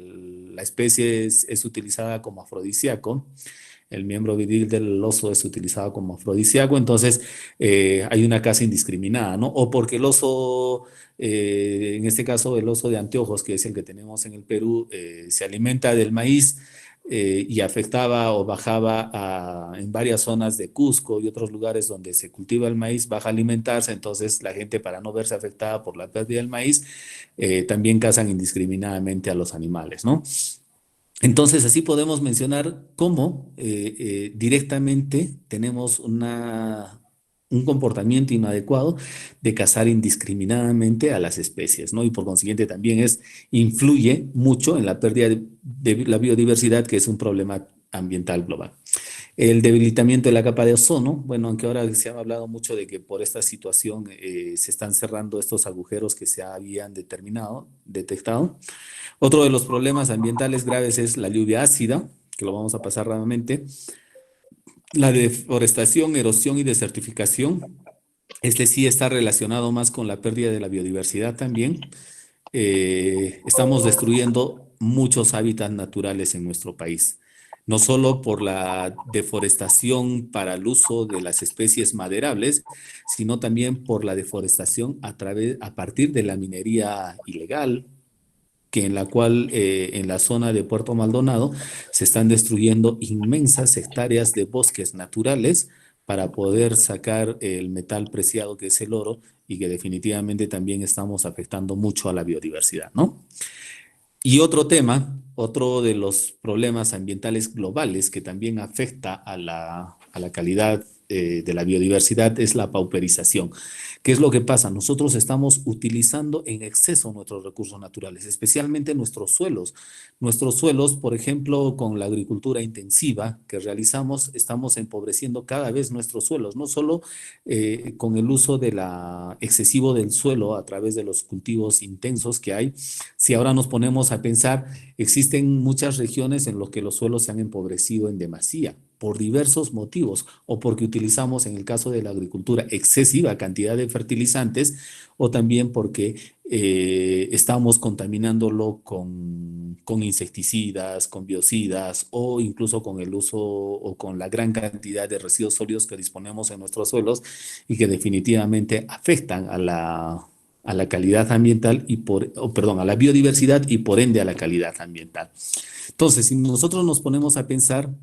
la especie es utilizada como afrodisíaco, el miembro viril del oso es utilizado como afrodisíaco, entonces hay una caza indiscriminada, ¿no? O porque el oso, en este caso el oso de anteojos, que es el que tenemos en el Perú, se alimenta del maíz, y afectaba o bajaba en varias zonas de Cusco y otros lugares donde se cultiva el maíz, baja a alimentarse. Entonces la gente, para no verse afectada por la pérdida del maíz, también cazan indiscriminadamente a los animales, ¿no? Entonces, así podemos mencionar cómo directamente tenemos una un comportamiento inadecuado de cazar indiscriminadamente a las especies, ¿no? Y por consiguiente también influye mucho en la pérdida de la biodiversidad, que es un problema ambiental global. El debilitamiento de la capa de ozono, bueno, aunque ahora se ha hablado mucho de que por esta situación se están cerrando estos agujeros que se habían detectado. Otro de los problemas ambientales graves es la lluvia ácida, que lo vamos a pasar rápidamente, la deforestación, erosión y desertificación. Este sí está relacionado más con la pérdida de la biodiversidad también. Estamos destruyendo muchos hábitats naturales en nuestro país, no solo por la deforestación para el uso de las especies maderables, sino también por la deforestación a partir de la minería ilegal, que en la cual en la zona de Puerto Maldonado se están destruyendo inmensas hectáreas de bosques naturales para poder sacar el metal preciado que es el oro y que definitivamente también estamos afectando mucho a la biodiversidad, ¿no? Y otro tema, otro de los problemas ambientales globales que también afecta a la calidad de la biodiversidad es la pauperización. ¿Qué es lo que pasa? Nosotros estamos utilizando en exceso nuestros recursos naturales, especialmente nuestros suelos. Nuestros suelos, por ejemplo, con la agricultura intensiva que realizamos, estamos empobreciendo cada vez nuestros suelos, no solo con el uso excesivo del suelo a través de los cultivos intensos que hay. Si ahora nos ponemos a pensar, existen muchas regiones en las que los suelos se han empobrecido en demasía por diversos motivos, o porque utilizamos, en el caso de la agricultura, excesiva cantidad de fertilizantes, o también porque estamos contaminándolo con insecticidas, con biocidas, o incluso con el uso o con la gran cantidad de residuos sólidos que disponemos en nuestros suelos y que definitivamente afectan a la calidad ambiental a la biodiversidad y por ende a la calidad ambiental. Entonces, si nosotros nos ponemos a pensar,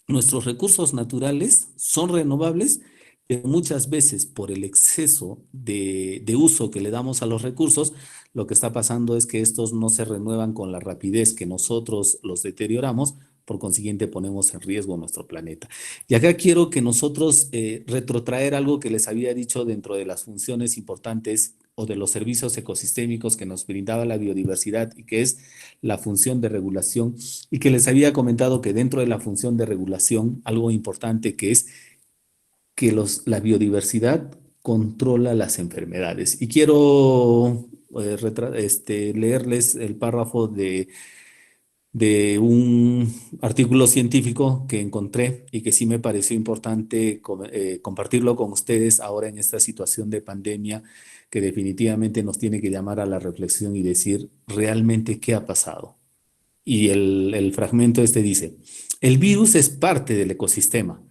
nuestros recursos naturales son renovables, pero muchas veces por el exceso de uso que le damos a los recursos, lo que está pasando es que estos no se renuevan con la rapidez que nosotros los deterioramos, por consiguiente ponemos en riesgo nuestro planeta. Y acá quiero que nosotros retrotraer algo que les había dicho dentro de las funciones importantes o de los servicios ecosistémicos que nos brindaba la biodiversidad y que es la función de regulación y que les había comentado que dentro de la función de regulación, algo importante que es que la biodiversidad controla las enfermedades. Y quiero leerles el párrafo de un artículo científico que encontré y que sí me pareció importante compartirlo con ustedes ahora en esta situación de pandemia que definitivamente nos tiene que llamar a la reflexión y decir realmente qué ha pasado. Y el fragmento este dice, el virus es parte del ecosistema,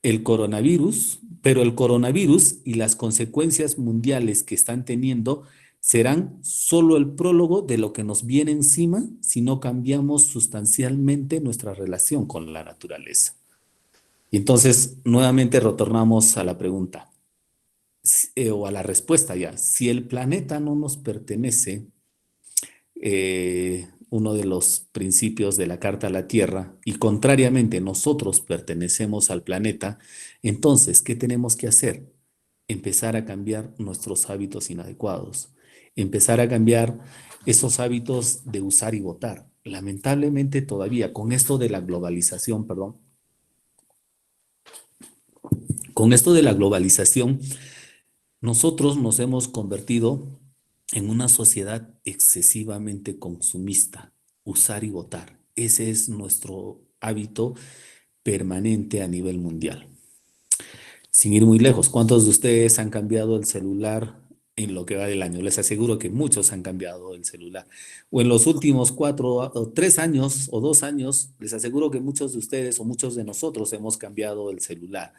pero el coronavirus y las consecuencias mundiales que están teniendo serán solo el prólogo de lo que nos viene encima si no cambiamos sustancialmente nuestra relación con la naturaleza. Y entonces, nuevamente retornamos a la pregunta, o a la respuesta ya. Si el planeta no nos pertenece, uno de los principios de la Carta a la Tierra, y contrariamente nosotros pertenecemos al planeta, entonces, ¿qué tenemos que hacer? Empezar a cambiar nuestros hábitos inadecuados, empezar a cambiar esos hábitos de usar y votar. Lamentablemente todavía con esto de la globalización, perdón, con esto de la globalización, nosotros nos hemos convertido en una sociedad excesivamente consumista, usar y votar. Ese es nuestro hábito permanente a nivel mundial. Sin ir muy lejos, ¿cuántos de ustedes han cambiado el celular en lo que va del año? Les aseguro que muchos han cambiado el celular. O en los últimos 3 años o 2 años, les aseguro que muchos de ustedes o muchos de nosotros hemos cambiado el celular.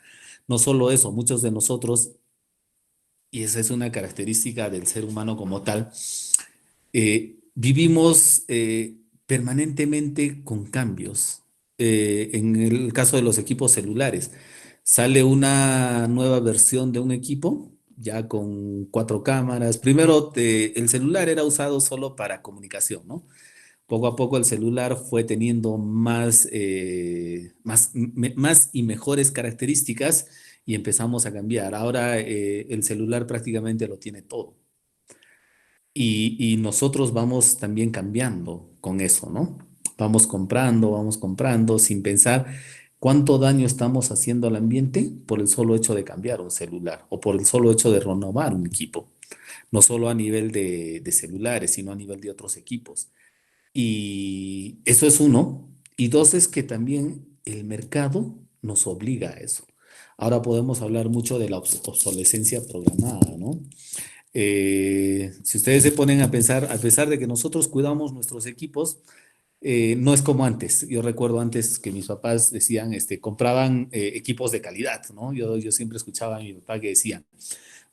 No solo eso, muchos de nosotros, y esa es una característica del ser humano como tal, vivimos permanentemente con cambios. En el caso de los equipos celulares, sale una nueva versión de un equipo ya con 4 cámaras. Primero, el celular era usado solo para comunicación, ¿no? Poco a poco el celular fue teniendo más y mejores características y empezamos a cambiar. Ahora el celular prácticamente lo tiene todo. Y nosotros vamos también cambiando con eso, ¿no? Vamos comprando sin pensar cuánto daño estamos haciendo al ambiente por el solo hecho de cambiar un celular o por el solo hecho de renovar un equipo. No solo a nivel de celulares, sino a nivel de otros equipos. Y eso es uno. Y dos es que también el mercado nos obliga a eso. Ahora podemos hablar mucho de la obsolescencia programada, ¿no? Si ustedes se ponen a pensar, a pesar de que nosotros cuidamos nuestros equipos, no es como antes. Yo recuerdo antes que mis papás decían, compraban equipos de calidad, ¿no? Yo siempre escuchaba a mi papá que decía,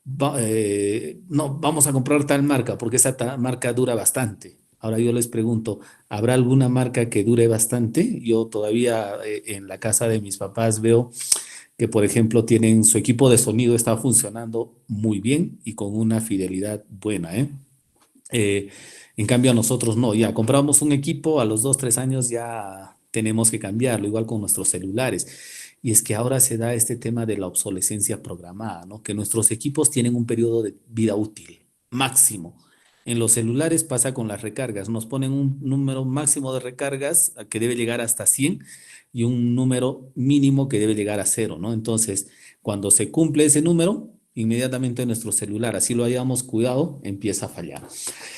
no, vamos a comprar tal marca porque esa marca dura bastante. Ahora yo les pregunto, ¿habrá alguna marca que dure bastante? Yo todavía en la casa de mis papás veo que, por ejemplo, tienen su equipo de sonido está funcionando muy bien y con una fidelidad buena, ¿eh? Eh, en cambio, a nosotros no, ya compramos un equipo, a los 2, 3 años ya tenemos que cambiarlo, igual con nuestros celulares. Y es que ahora se da este tema de la obsolescencia programada, ¿no? Que nuestros equipos tienen un periodo de vida útil máximo. En los celulares pasa con las recargas, nos ponen un número máximo de recargas que debe llegar hasta 100 y un número mínimo que debe llegar a 0, ¿no? Entonces, cuando se cumple ese número, inmediatamente nuestro celular, así lo hayamos cuidado, empieza a fallar.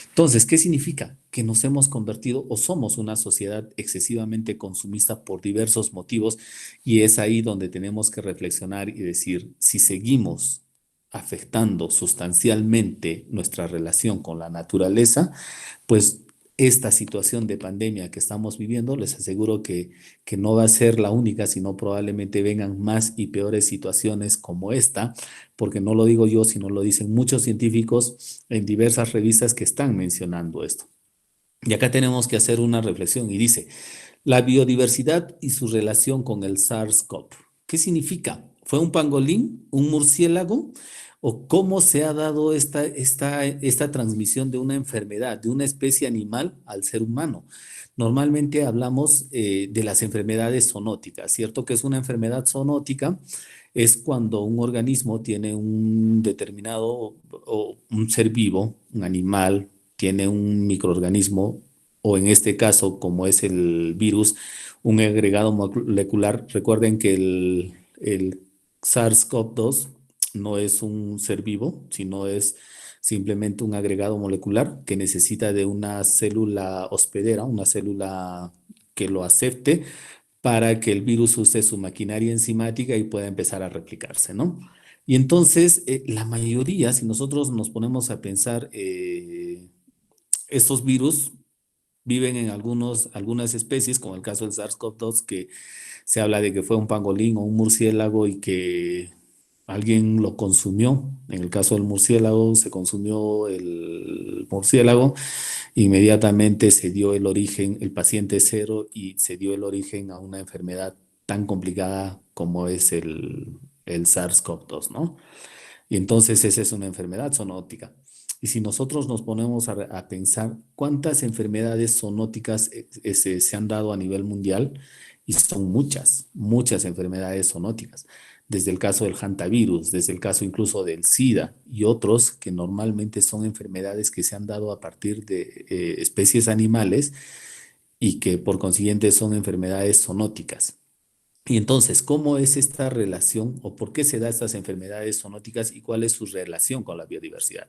Entonces, ¿qué significa? Que nos hemos convertido o somos una sociedad excesivamente consumista por diversos motivos y es ahí donde tenemos que reflexionar y decir, si seguimos afectando sustancialmente nuestra relación con la naturaleza, pues esta situación de pandemia que estamos viviendo, les aseguro que no va a ser la única, sino probablemente vengan más y peores situaciones como esta, porque no lo digo yo, sino lo dicen muchos científicos en diversas revistas que están mencionando esto. Y acá tenemos que hacer una reflexión y dice, la biodiversidad y su relación con el SARS-CoV. ¿Qué significa? ¿Fue un pangolín, un murciélago? ¿O cómo se ha dado esta transmisión de una enfermedad, de una especie animal al ser humano? Normalmente hablamos de las enfermedades zoonóticas, ¿cierto? Que es una enfermedad zoonótica, es cuando un organismo tiene un determinado o un ser vivo, un animal, tiene un microorganismo o en este caso, como es el virus, un agregado molecular. Recuerden que el SARS-CoV-2 no es un ser vivo, sino es simplemente un agregado molecular que necesita de una célula hospedera, una célula que lo acepte para que el virus use su maquinaria enzimática y pueda empezar a replicarse, ¿no? Y entonces, la mayoría, si nosotros nos ponemos a pensar, estos virus viven en algunas especies, como el caso del SARS-CoV-2, que se habla de que fue un pangolín o un murciélago y que alguien lo consumió. En el caso del murciélago, se consumió el murciélago, inmediatamente se dio el origen, el paciente cero, y se dio el origen a una enfermedad tan complicada como es el SARS-CoV-2, ¿no? Y entonces esa es una enfermedad zoonótica. Y si nosotros nos ponemos a pensar cuántas enfermedades zoonóticas se han dado a nivel mundial, y son muchas, muchas enfermedades zoonóticas, desde el caso del hantavirus, desde el caso incluso del SIDA y otros que normalmente son enfermedades que se han dado a partir de especies animales y que por consiguiente son enfermedades zoonóticas. Y entonces, ¿cómo es esta relación o por qué se dan estas enfermedades zoonóticas y cuál es su relación con la biodiversidad?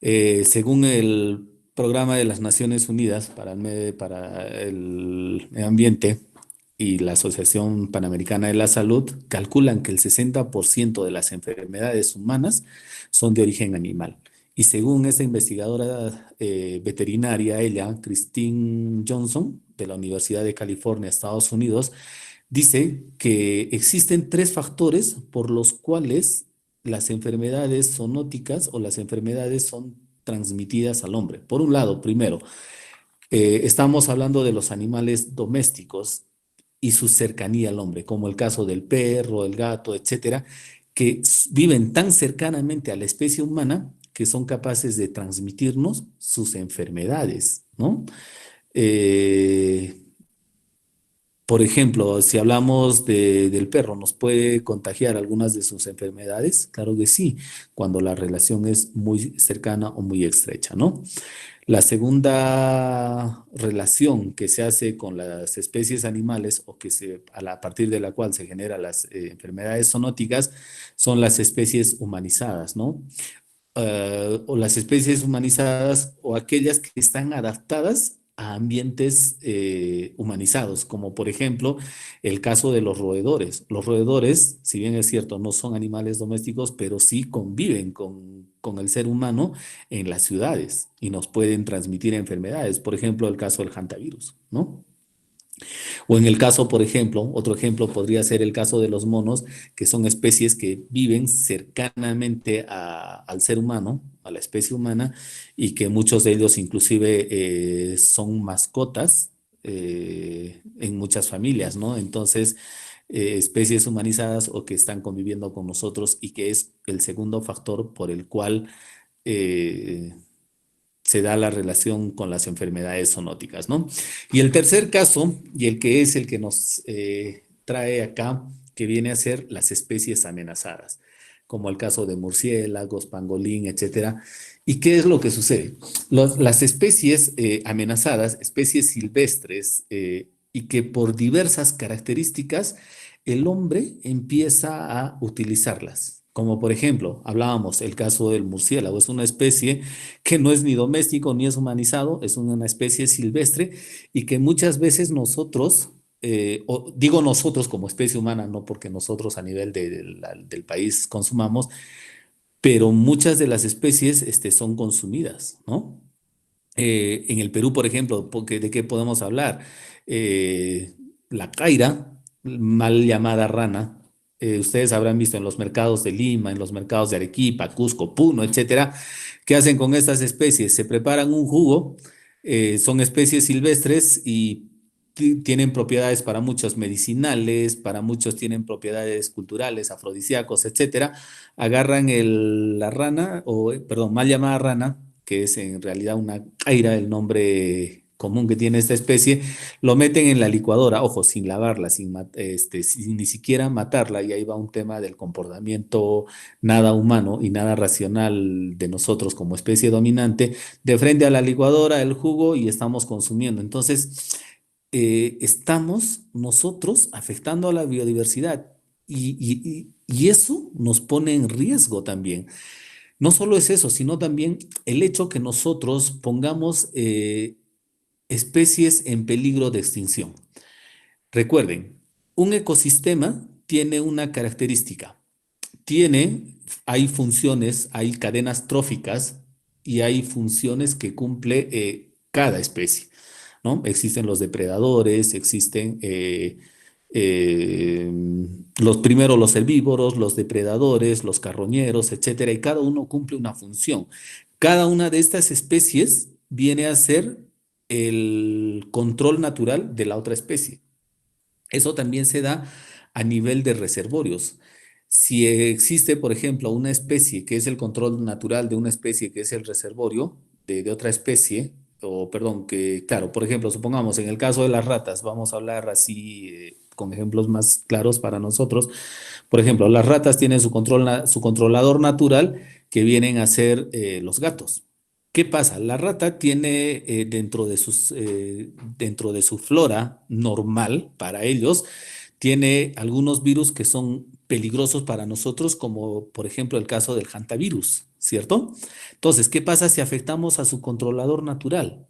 Según el Programa de las Naciones Unidas para el Medio Ambiente y la Asociación Panamericana de la Salud, calculan que el 60% de las enfermedades humanas son de origen animal. Y según esta investigadora veterinaria, ella, Christine Johnson, de la Universidad de California, Estados Unidos, dice que existen 3 factores por los cuales las enfermedades zoonóticas o las enfermedades son transmitidas al hombre. Por un lado, primero, estamos hablando de los animales domésticos y su cercanía al hombre, como el caso del perro, el gato, etcétera, que viven tan cercanamente a la especie humana que son capaces de transmitirnos sus enfermedades, ¿no? Eh, Por ejemplo, si hablamos del perro, ¿nos puede contagiar algunas de sus enfermedades? Claro que sí, cuando la relación es muy cercana o muy estrecha, ¿no? La segunda relación que se hace con las especies animales o a partir de la cual se generan las enfermedades zoonóticas son las especies humanizadas, ¿no? O las especies humanizadas o aquellas que están adaptadas a ambientes humanizados, como por ejemplo el caso de los roedores. Los roedores, si bien es cierto, no son animales domésticos, pero sí conviven con el ser humano en las ciudades y nos pueden transmitir enfermedades. Por ejemplo, el caso del hantavirus, ¿no? O en el caso, por ejemplo, otro ejemplo podría ser el caso de los monos, que son especies que viven cercanamente al ser humano, a la especie humana, y que muchos de ellos inclusive son mascotas en muchas familias, ¿no? Entonces, especies humanizadas o que están conviviendo con nosotros y que es el segundo factor por el cual eh, se da la relación con las enfermedades zoonóticas, ¿no? Y el tercer caso, y el que es el que nos trae acá, que viene a ser las especies amenazadas, como el caso de murciélagos, pangolín, etcétera. ¿Y qué es lo que sucede? Las especies amenazadas, especies silvestres, y que por diversas características el hombre empieza a utilizarlas. Como por ejemplo, hablábamos el caso del murciélago, es una especie que no es ni doméstico ni es humanizado, es una especie silvestre y que muchas veces nosotros, o digo nosotros como especie humana, no porque nosotros a nivel del país consumamos, pero muchas de las especies son consumidas, ¿no? En el Perú, por ejemplo, ¿de qué podemos hablar? Eh, la caira, mal llamada rana, ustedes habrán visto en los mercados de Lima, en los mercados de Arequipa, Cusco, Puno, etcétera. ¿Qué hacen con estas especies? Se preparan un jugo, son especies silvestres y tienen propiedades para muchos medicinales, para muchos tienen propiedades culturales, afrodisíacos, etcétera. Agarran la rana, perdón, mal llamada rana, que es en realidad una caira, el nombre común que tiene esta especie, lo meten en la licuadora, ojo, sin lavarla, sin ni siquiera matarla, y ahí va un tema del comportamiento nada humano y nada racional de nosotros como especie dominante, de frente a la licuadora, el jugo, y estamos consumiendo. Entonces, estamos nosotros afectando a la biodiversidad y eso nos pone en riesgo también. No solo es eso, sino también el hecho que nosotros pongamos especies en peligro de extinción. Recuerden, un ecosistema tiene una característica. Hay funciones, hay cadenas tróficas y hay funciones que cumple cada especie, ¿no? Existen los depredadores, existen eh, los herbívoros, los depredadores, los carroñeros, etcétera, y cada uno cumple una función. Cada una de estas especies viene a ser el control natural de la otra especie. Eso también se da a nivel de reservorios. Si existe, por ejemplo, una especie que es el control natural de una especie que es el reservorio de otra especie, o perdón, que claro, por ejemplo, supongamos en el caso de las ratas, vamos a hablar así con ejemplos más claros para nosotros. Por ejemplo, las ratas tienen su controlador natural que vienen a ser los gatos. ¿Qué pasa? La rata tiene dentro de su flora normal para ellos, tiene algunos virus que son peligrosos para nosotros, como por ejemplo el caso del hantavirus, ¿cierto? Entonces, ¿qué pasa si afectamos a su controlador natural?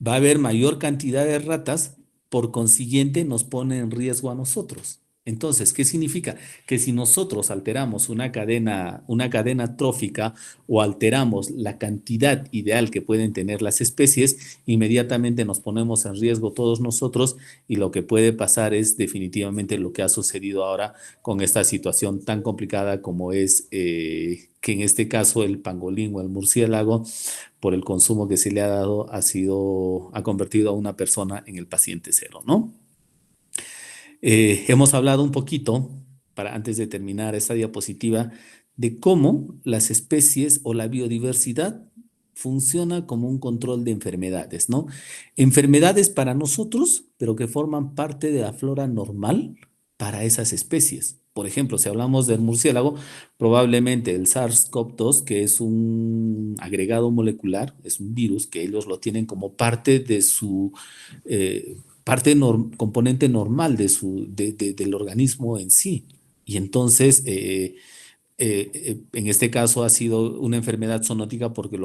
Va a haber mayor cantidad de ratas, por consiguiente nos pone en riesgo a nosotros. Entonces, ¿qué significa? Que si nosotros alteramos una cadena trófica o alteramos la cantidad ideal que pueden tener las especies, inmediatamente nos ponemos en riesgo todos nosotros y lo que puede pasar es definitivamente lo que ha sucedido ahora con esta situación tan complicada como es que en este caso el pangolín o el murciélago por el consumo que se le ha dado, ha convertido a una persona en el paciente cero, ¿no? Hemos hablado un poquito, antes de terminar esta diapositiva, de cómo las especies o la biodiversidad funciona como un control de enfermedades, ¿no? Enfermedades para nosotros, pero que forman parte de la flora normal para esas especies. Por ejemplo, si hablamos del murciélago, probablemente el SARS-CoV-2, que es un agregado molecular, es un virus que ellos lo tienen como parte de su componente normal del organismo en sí. Y entonces, en este caso ha sido una enfermedad zoonótica porque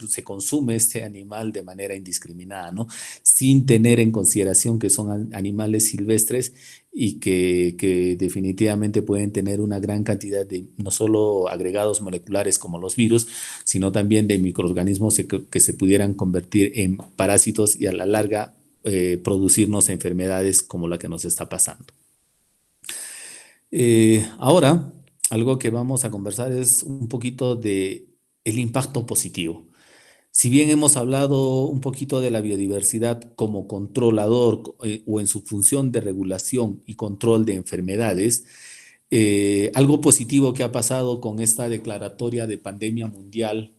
se consume este animal de manera indiscriminada, ¿no? Sin tener en consideración que son animales silvestres y que definitivamente pueden tener una gran cantidad de no solo agregados moleculares como los virus, sino también de microorganismos que se pudieran convertir en parásitos y a la larga producirnos enfermedades como la que nos está pasando. Ahora, algo que vamos a conversar es un poquito de el impacto positivo. Si bien hemos hablado un poquito de la biodiversidad como controlador o en su función de regulación y control de enfermedades, algo positivo que ha pasado con esta declaratoria de pandemia mundial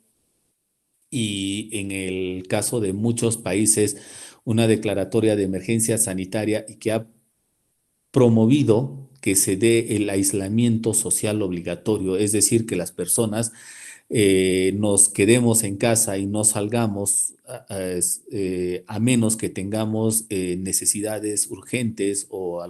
y en el caso de muchos países, una declaratoria de emergencia sanitaria y que ha promovido que se dé el aislamiento social obligatorio, es decir, que las personas nos quedemos en casa y no salgamos a menos que tengamos necesidades urgentes o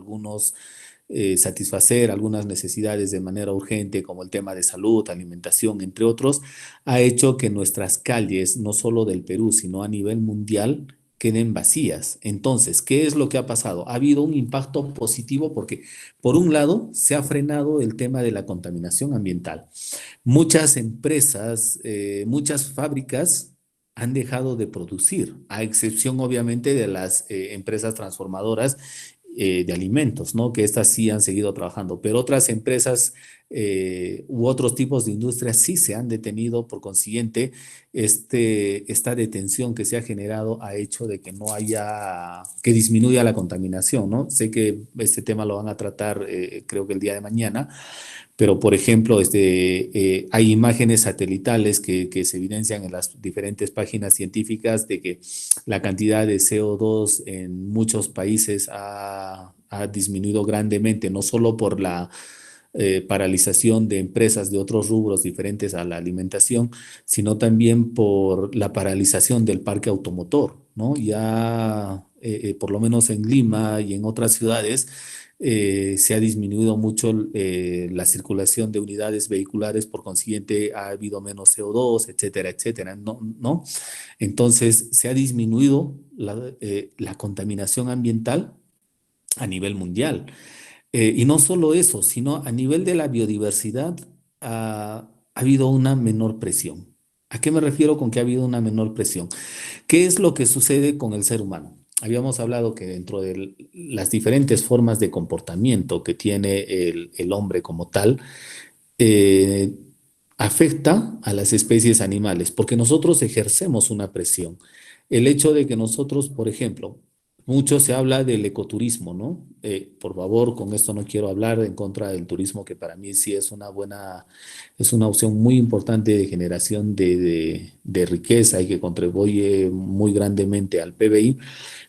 satisfacer algunas necesidades de manera urgente, como el tema de salud, alimentación, entre otros, ha hecho que nuestras calles, no solo del Perú, sino a nivel mundial, queden vacías. Entonces, ¿qué es lo que ha pasado? Ha habido un impacto positivo porque, por un lado, se ha frenado el tema de la contaminación ambiental. Muchas empresas, muchas fábricas han dejado de producir, a excepción obviamente de las empresas transformadoras de alimentos, ¿no? Que estas sí han seguido trabajando, pero otras empresas u otros tipos de industrias sí se han detenido. Por consiguiente, esta detención que se ha generado ha hecho de que no haya, que disminuya la contaminación, ¿no? Sé que este tema lo van a tratar, creo que el día de mañana, pero por ejemplo, hay imágenes satelitales que se evidencian en las diferentes páginas científicas de que la cantidad de CO2 en muchos países ha disminuido grandemente, no solo por la paralización de empresas de otros rubros diferentes a la alimentación, sino también por la paralización del parque automotor, ¿no? Ya, por lo menos en Lima y en otras ciudades, se ha disminuido mucho la circulación de unidades vehiculares, por consiguiente ha habido menos CO2, etcétera, etcétera, ¿no? ¿No? Entonces, se ha disminuido la contaminación ambiental a nivel mundial. Y no solo eso, sino a nivel de la biodiversidad ha habido una menor presión. ¿A qué me refiero con que ha habido una menor presión? ¿Qué es lo que sucede con el ser humano? Habíamos hablado que dentro de las diferentes formas de comportamiento que tiene el hombre como tal, eh, afecta a las especies animales, porque nosotros ejercemos una presión. El hecho de que nosotros, por ejemplo, mucho se habla del ecoturismo, ¿no? Por favor, con esto no quiero hablar en contra del turismo, que para mí sí es una opción muy importante de generación de riqueza y que contribuye muy grandemente al PBI.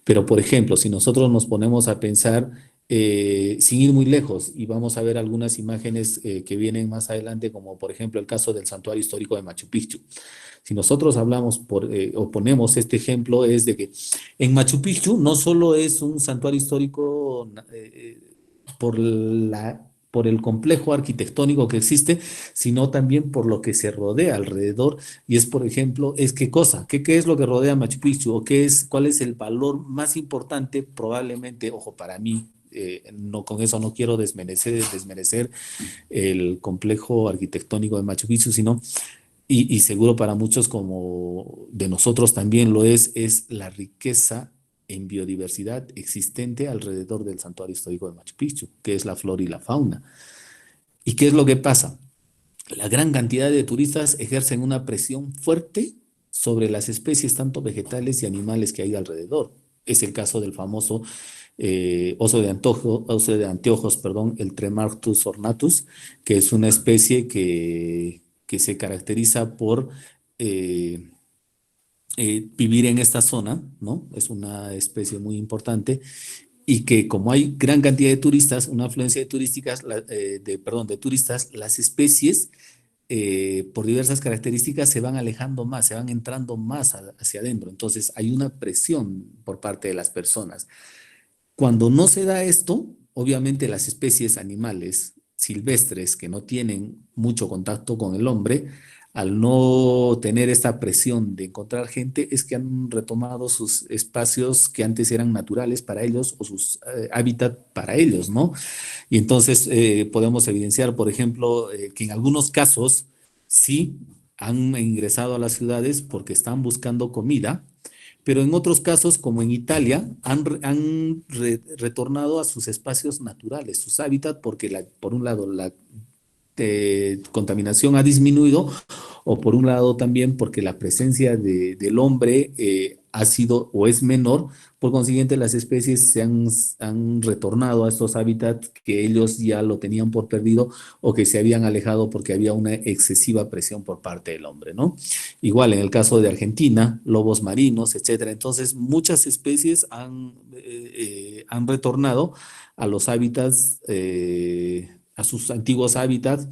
Pero, por ejemplo, si nosotros nos ponemos a pensar, sin ir muy lejos, y vamos a ver algunas imágenes que vienen más adelante, como por ejemplo el caso del Santuario Histórico de Machu Picchu. Si nosotros hablamos o ponemos este ejemplo, es de que en Machu Picchu no solo es un santuario histórico por el complejo arquitectónico que existe, sino también por lo que se rodea alrededor. Y es, por ejemplo, es qué cosa, qué es lo que rodea Machu Picchu, o cuál es el valor más importante, probablemente, ojo, para mí. No, con eso no quiero desmerecer el complejo arquitectónico de Machu Picchu, sino y seguro para muchos como de nosotros también lo es la riqueza en biodiversidad existente alrededor del santuario histórico de Machu Picchu, que es la flora y la fauna. ¿Y qué es lo que pasa? La gran cantidad de turistas ejercen una presión fuerte sobre las especies, tanto vegetales y animales que hay alrededor. Es el caso del famoso oso de anteojos, perdón, el Tremarctus ornatus, que es una especie que se caracteriza por eh, vivir en esta zona, ¿no? Es una especie muy importante y que como hay gran cantidad de turistas, una afluencia de turísticas, de turistas, las especies por diversas características se van alejando más, se van entrando más hacia adentro. Entonces hay una presión por parte de las personas. Cuando no se da esto, obviamente las especies animales silvestres que no tienen mucho contacto con el hombre, al no tener esta presión de encontrar gente, es que han retomado sus espacios que antes eran naturales para ellos o sus hábitat para ellos, ¿no? Y entonces podemos evidenciar, por ejemplo, que en algunos casos sí han ingresado a las ciudades porque están buscando comida, pero en otros casos, como en Italia, retornado a sus espacios naturales, sus hábitats, porque por un lado la contaminación ha disminuido, o por un lado también porque la presencia del hombre ha sido o es menor, por consiguiente las especies han retornado a estos hábitats que ellos ya lo tenían por perdido o que se habían alejado porque había una excesiva presión por parte del hombre, ¿no? Igual en el caso de Argentina, lobos marinos, etcétera. Entonces, muchas especies han retornado a los hábitats, a sus antiguos hábitats,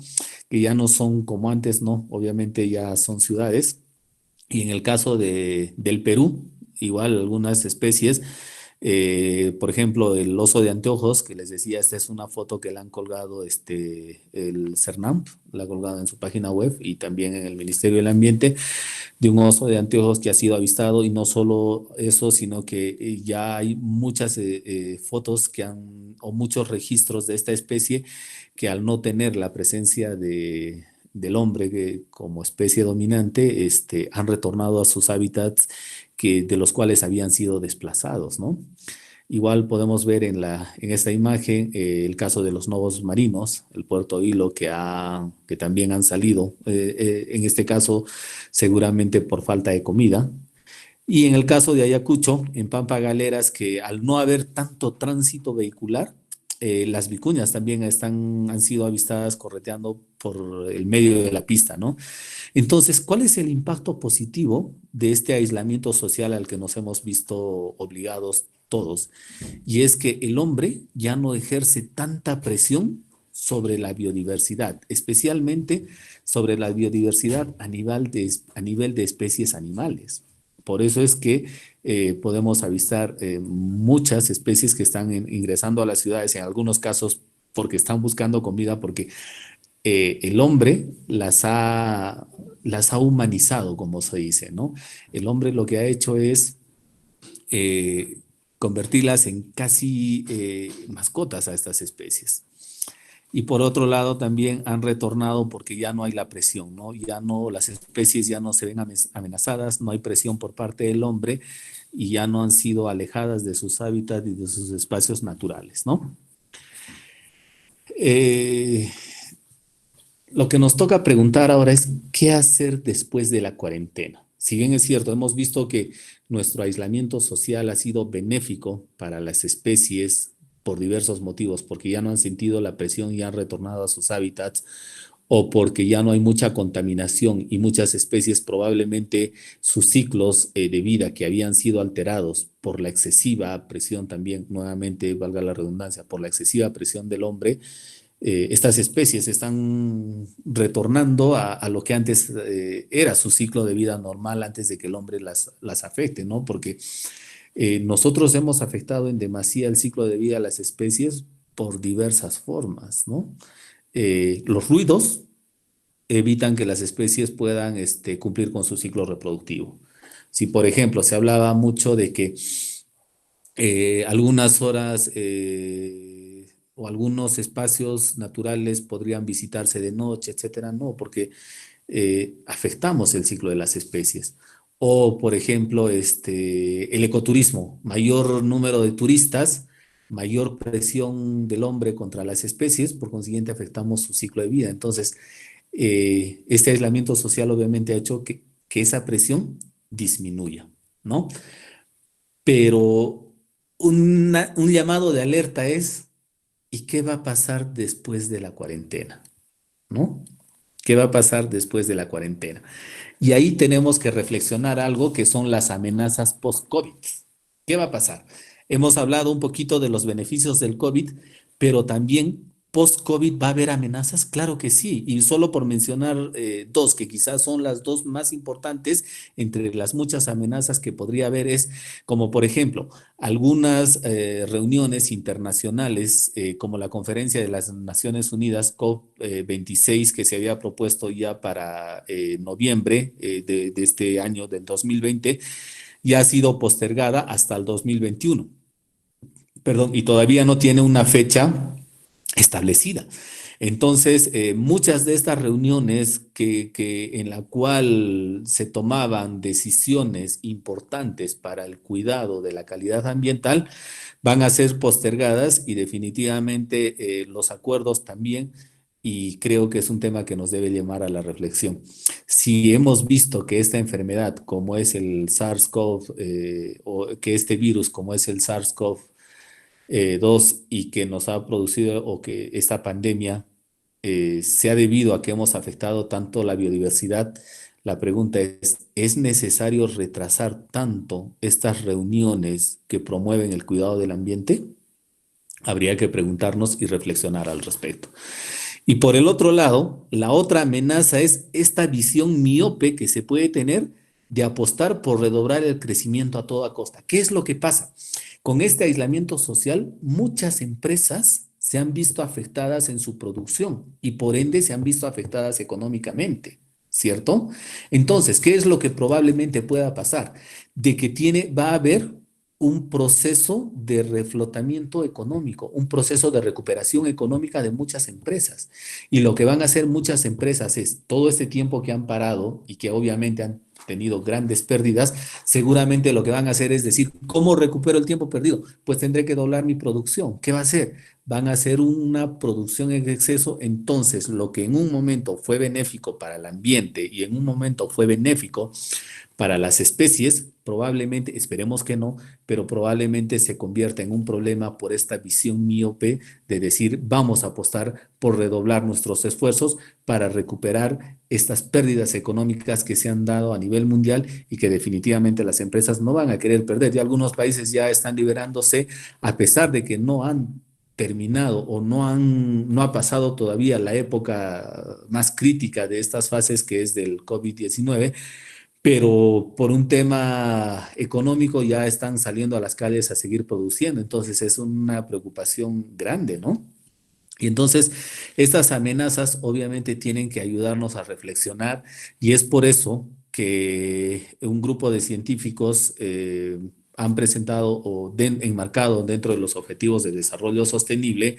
que ya no son como antes, ¿no? Obviamente ya son ciudades. Y en el caso del Perú, igual algunas especies, por ejemplo, el oso de anteojos, que les decía, esta es una foto que le han colgado el CERNAMP, la ha colgado en su página web y también en el Ministerio del Ambiente, de un oso de anteojos que ha sido avistado y no solo eso, sino que ya hay muchas fotos o muchos registros de esta especie que al no tener la presencia del hombre como especie dominante, han retornado a sus hábitats de los cuales habían sido desplazados, ¿no? Igual podemos ver en esta imagen el caso de los lobos marinos, el puerto hilo que también han salido, en este caso seguramente por falta de comida. Y en el caso de Ayacucho, en Pampa Galeras, que al no haber tanto tránsito vehicular, las vicuñas también han sido avistadas correteando por el medio de la pista, ¿no? Entonces, ¿cuál es el impacto positivo de este aislamiento social al que nos hemos visto obligados todos? Y es que el hombre ya no ejerce tanta presión sobre la biodiversidad, especialmente sobre la biodiversidad a nivel de especies animales. Por eso es que podemos avistar muchas especies que están ingresando a las ciudades, en algunos casos porque están buscando comida, porque el hombre las ha humanizado, como se dice, ¿no? El hombre lo que ha hecho es eh, convertirlas en casi mascotas a estas especies. Y por otro lado también han retornado porque ya no hay la presión, ¿no? Ya no, las especies ya no se ven amenazadas, no hay presión por parte del hombre y ya no han sido alejadas de sus hábitats y de sus espacios naturales, ¿no? Eh, lo que nos toca preguntar ahora es, ¿qué hacer después de la cuarentena? Si bien es cierto, hemos visto que nuestro aislamiento social ha sido benéfico para las especies por diversos motivos, porque ya no han sentido la presión y han retornado a sus hábitats, o porque ya no hay mucha contaminación y muchas especies probablemente sus ciclos de vida que habían sido alterados por la excesiva presión también, nuevamente valga la redundancia, por la excesiva presión del hombre, estas especies están retornando a lo que antes era su ciclo de vida normal antes de que el hombre las afecte, ¿no? Porque nosotros hemos afectado en demasía el ciclo de vida de las especies por diversas formas, ¿no? Los ruidos evitan que las especies puedan cumplir con su ciclo reproductivo. Si, por ejemplo, se hablaba mucho de que algunas horas o algunos espacios naturales podrían visitarse de noche, etcétera, no, porque afectamos el ciclo de las especies. O, por ejemplo, el ecoturismo, mayor número de turistas, mayor presión del hombre contra las especies, por consiguiente afectamos su ciclo de vida. Entonces, este aislamiento social obviamente ha hecho que esa presión disminuya, ¿no? Pero un llamado de alerta es, ¿y qué va a pasar después de la cuarentena? ¿No? ¿Qué va a pasar después de la cuarentena? Y ahí tenemos que reflexionar algo que son las amenazas post-COVID. ¿Qué va a pasar? Hemos hablado un poquito de los beneficios del COVID, pero también post-COVID va a haber amenazas, claro que sí. Y solo por mencionar dos, que quizás son las dos más importantes entre las muchas amenazas que podría haber, es como por ejemplo algunas reuniones internacionales, como la Conferencia de las Naciones Unidas, COP26, que se había propuesto ya para noviembre de este año, del 2020, ya ha sido postergada hasta el 2021. Perdón, y todavía no tiene una fecha establecida. Entonces, muchas de estas reuniones en la cual se tomaban decisiones importantes para el cuidado de la calidad ambiental van a ser postergadas y definitivamente los acuerdos también, y creo que es un tema que nos debe llamar a la reflexión. Si hemos visto que esta enfermedad, como es el SARS-CoV, o que este virus, como es el SARS-CoV, dos, y que nos ha producido o que esta pandemia se ha debido a que hemos afectado tanto la biodiversidad, la pregunta ¿es necesario retrasar tanto estas reuniones que promueven el cuidado del ambiente? Habría que preguntarnos y reflexionar al respecto. Y por el otro lado, la otra amenaza es esta visión miope que se puede tener de apostar por redoblar el crecimiento a toda costa. ¿Qué es lo que pasa? Con este aislamiento social, muchas empresas se han visto afectadas en su producción y por ende se han visto afectadas económicamente, ¿cierto? Entonces, ¿qué es lo que probablemente pueda pasar? De que va a haber un proceso de reflotamiento económico, un proceso de recuperación económica de muchas empresas. Y lo que van a hacer muchas empresas es, todo este tiempo que han parado y que obviamente han tenido grandes pérdidas, seguramente lo que van a hacer es decir, ¿cómo recupero el tiempo perdido? Pues tendré que doblar mi producción. ¿Qué va a hacer? Van a hacer una producción en exceso, entonces lo que en un momento fue benéfico para el ambiente y en un momento fue benéfico para las especies, probablemente, esperemos que no, pero probablemente se convierta en un problema por esta visión miope de decir, vamos a apostar por redoblar nuestros esfuerzos para recuperar estas pérdidas económicas que se han dado a nivel mundial y que definitivamente las empresas no van a querer perder. Ya algunos países ya están liberándose a pesar de que no han terminado o no ha pasado todavía la época más crítica de estas fases que es del COVID-19, pero por un tema económico ya están saliendo a las calles a seguir produciendo. Entonces es una preocupación grande, ¿no? Y entonces estas amenazas obviamente tienen que ayudarnos a reflexionar y es por eso que un grupo de científicos han presentado o enmarcado dentro de los objetivos de desarrollo sostenible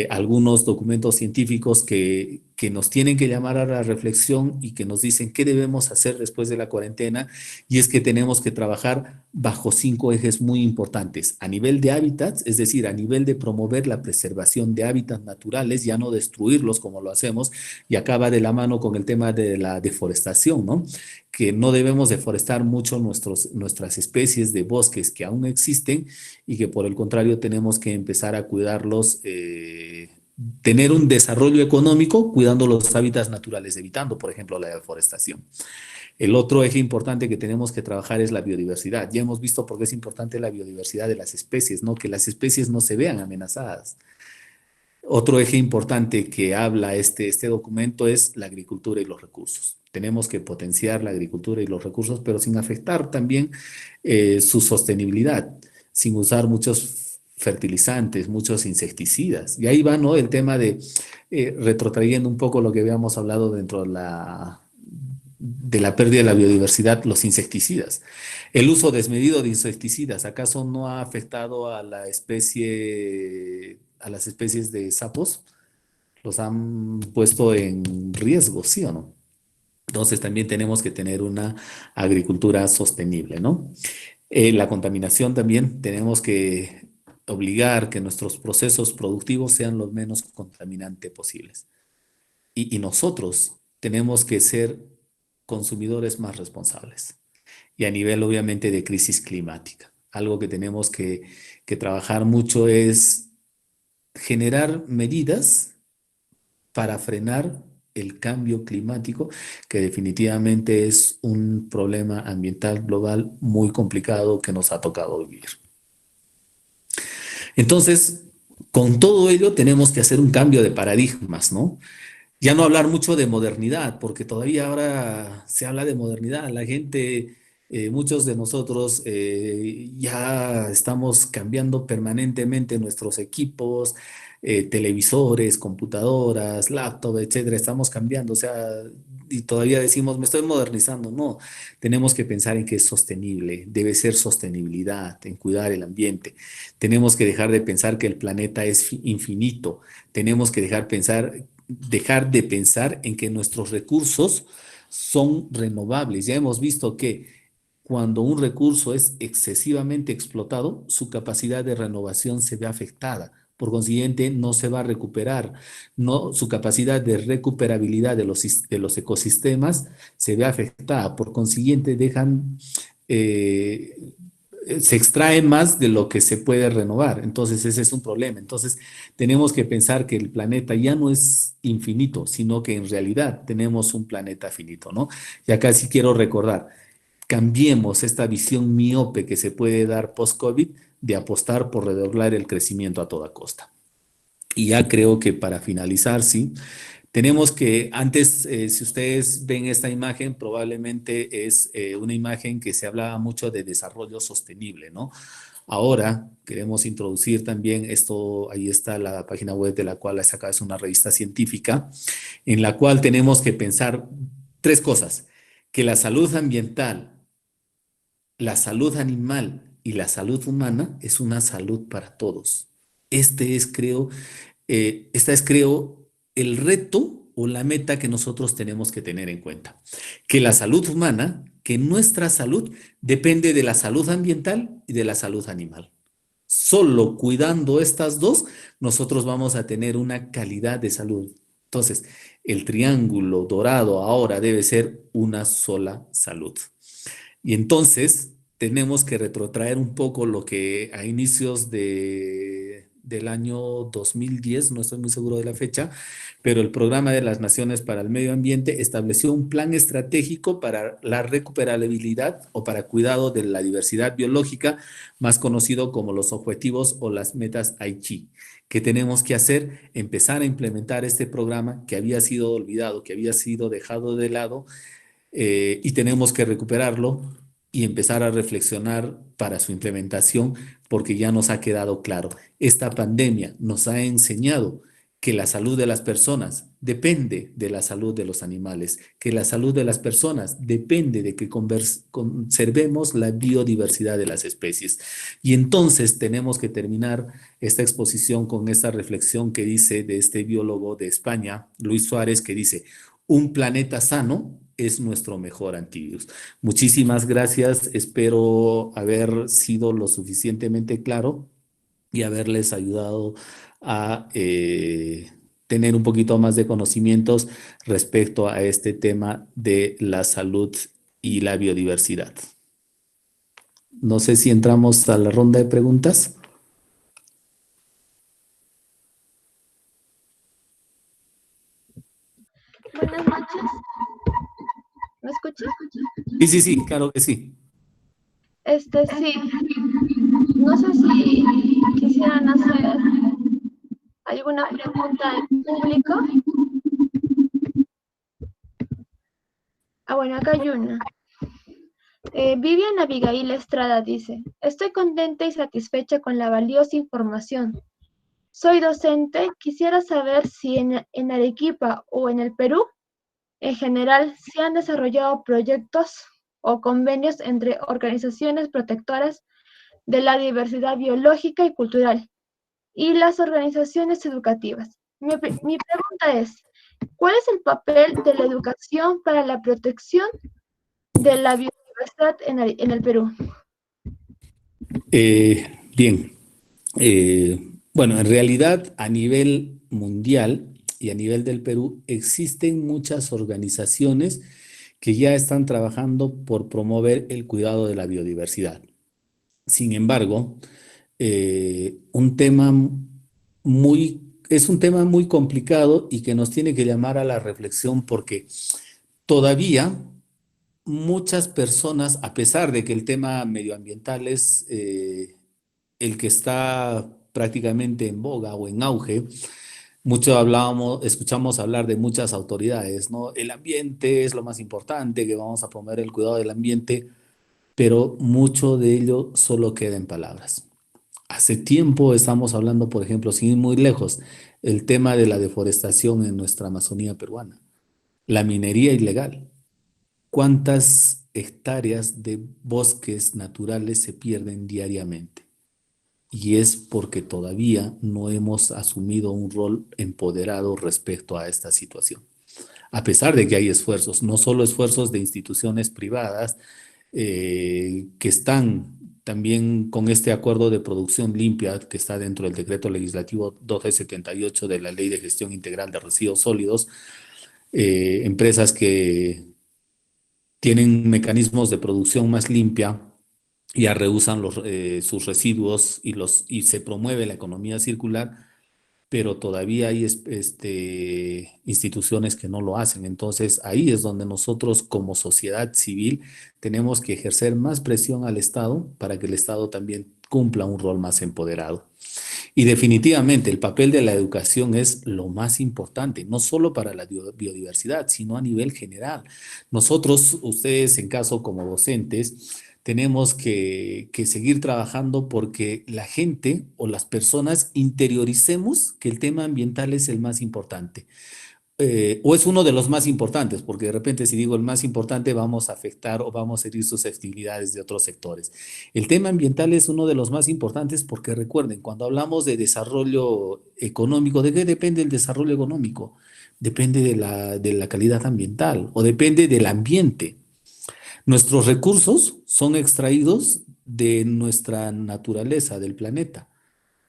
algunos documentos científicos que nos tienen que llamar a la reflexión y que nos dicen qué debemos hacer después de la cuarentena, y es que tenemos que trabajar bajo 5 ejes muy importantes. A nivel de hábitats, es decir, a nivel de promover la preservación de hábitats naturales, ya no destruirlos como lo hacemos, y acaba de la mano con el tema de la deforestación, ¿no? Que no debemos deforestar mucho nuestras especies de bosques que aún existen y que por el contrario tenemos que empezar a cuidarlos, tener un desarrollo económico cuidando los hábitats naturales, evitando, por ejemplo, la deforestación. El otro eje importante que tenemos que trabajar es la biodiversidad. Ya hemos visto por qué es importante la biodiversidad de las especies, ¿no? Que las especies no se vean amenazadas. Otro eje importante que habla este documento es la agricultura y los recursos. Tenemos que potenciar la agricultura y los recursos, pero sin afectar también su sostenibilidad, sin usar muchos fertilizantes, muchos insecticidas. Y ahí va, ¿no? El tema de, retrotrayendo un poco lo que habíamos hablado dentro de la pérdida de la biodiversidad, los insecticidas. El uso desmedido de insecticidas, ¿acaso no ha afectado a las especies de sapos? Los han puesto en riesgo, ¿sí o no? Entonces también tenemos que tener una agricultura sostenible, ¿no? La contaminación también tenemos que obligar que nuestros procesos productivos sean los menos contaminantes posibles. Y nosotros tenemos que ser consumidores más responsables. Y a nivel, obviamente, de crisis climática. Algo que tenemos que trabajar mucho es generar medidas para frenar el cambio climático, que definitivamente es un problema ambiental global muy complicado que nos ha tocado vivir. Entonces, con todo ello tenemos que hacer un cambio de paradigmas, ¿no? Ya no hablar mucho de modernidad, porque todavía ahora se habla de modernidad. La gente, muchos de nosotros ya estamos cambiando permanentemente nuestros equipos, televisores, computadoras, laptop, etcétera. Estamos cambiando, o sea, y todavía decimos, me estoy modernizando. No, tenemos que pensar en que es sostenible, debe ser sostenibilidad, en cuidar el ambiente. Tenemos que dejar de pensar que el planeta es infinito. Tenemos que dejar de pensar en que nuestros recursos son renovables. Ya hemos visto que cuando un recurso es excesivamente explotado, su capacidad de renovación se ve afectada. Por consiguiente, no se va a recuperar. No, su capacidad de recuperabilidad de los ecosistemas se ve afectada. Por consiguiente, eh, se extrae más de lo que se puede renovar. Entonces, ese es un problema. Entonces, tenemos que pensar que el planeta ya no es infinito, sino que en realidad tenemos un planeta finito, ¿no? Y acá sí quiero recordar, cambiemos esta visión miope que se puede dar post-COVID de apostar por redoblar el crecimiento a toda costa. Y ya creo que para finalizar, sí, tenemos que, antes, si ustedes ven esta imagen, probablemente es una imagen que se hablaba mucho de desarrollo sostenible, ¿no? Ahora queremos introducir también esto, ahí está la página web de la cual la sacada, es una revista científica, en la cual tenemos que pensar tres cosas: que la salud ambiental, la salud animal y la salud humana es una salud para todos. Esta es, creo, el reto o la meta que nosotros tenemos que tener en cuenta. Que la salud humana, que nuestra salud depende de la salud ambiental y de la salud animal. Solo cuidando estas dos, nosotros vamos a tener una calidad de salud. Entonces, el triángulo dorado ahora debe ser una sola salud. Y entonces tenemos que retrotraer un poco lo que a inicios del año 2010, no estoy muy seguro de la fecha, pero el Programa de las Naciones para el Medio Ambiente estableció un plan estratégico para la recuperabilidad o para cuidado de la diversidad biológica, más conocido como los objetivos o las metas Aichi. ¿Qué tenemos que hacer? Empezar a implementar este programa que había sido olvidado, que había sido dejado de lado, y tenemos que recuperarlo y empezar a reflexionar para su implementación, porque ya nos ha quedado claro, esta pandemia nos ha enseñado que la salud de las personas depende de la salud de los animales, que la salud de las personas depende de que conservemos la biodiversidad de las especies. Y entonces tenemos que terminar esta exposición con esta reflexión que dice de este biólogo de España, Luis Suárez, que dice: un planeta sano es nuestro mejor antivirus. Muchísimas gracias. Espero haber sido lo suficientemente claro y haberles ayudado a tener un poquito más de conocimientos respecto a este tema de la salud y la biodiversidad. No sé si entramos a la ronda de preguntas. Buenas noches. ¿Me escuchas? Sí, sí, sí, claro que sí. Sí. No sé si quisieran hacer alguna pregunta en público. Bueno, acá hay una. Vivian Abigail Estrada dice: estoy contenta y satisfecha con la valiosa información. Soy docente, quisiera saber si en Arequipa o en el Perú, en general, se han desarrollado proyectos o convenios entre organizaciones protectoras de la diversidad biológica y cultural y las organizaciones educativas. Mi pregunta es: ¿cuál es el papel de la educación para la protección de la biodiversidad en el Perú? Bien. Bueno, en realidad a nivel mundial y a nivel del Perú existen muchas organizaciones que ya están trabajando por promover el cuidado de la biodiversidad. Sin embargo, un tema muy es un tema muy complicado y que nos tiene que llamar a la reflexión porque todavía muchas personas, a pesar de que el tema medioambiental es el que está prácticamente en boga o en auge, mucho hablábamos, escuchamos hablar de muchas autoridades, ¿no? El ambiente es lo más importante, que vamos a promover el cuidado del ambiente, pero mucho de ello solo queda en palabras. Hace tiempo estamos hablando, por ejemplo, sin ir muy lejos, el tema de la deforestación en nuestra Amazonía peruana, la minería ilegal. ¿Cuántas hectáreas de bosques naturales se pierden diariamente? Y es porque todavía no hemos asumido un rol empoderado respecto a esta situación. A pesar de que hay esfuerzos, no solo esfuerzos de instituciones privadas que están también con este acuerdo de producción limpia que está dentro del decreto legislativo 1278 de la Ley de Gestión Integral de Residuos Sólidos, empresas que tienen mecanismos de producción más limpia, ya rehusan sus residuos y se promueve la economía circular, pero todavía hay instituciones que no lo hacen. Entonces ahí es donde nosotros como sociedad civil tenemos que ejercer más presión al Estado para que el Estado también cumpla un rol más empoderado. Y definitivamente el papel de la educación es lo más importante, no solo para la biodiversidad, sino a nivel general. Nosotros, ustedes en caso como docentes, tenemos que seguir trabajando porque la gente o las personas interioricemos que el tema ambiental es el más importante o es uno de los más importantes, porque de repente si digo el más importante vamos a afectar o vamos a herir susceptibilidades de otros sectores. El tema ambiental es uno de los más importantes porque recuerden, cuando hablamos de desarrollo económico, ¿de qué depende el desarrollo económico? Depende de la calidad ambiental o depende del ambiente. Nuestros recursos son extraídos de nuestra naturaleza, del planeta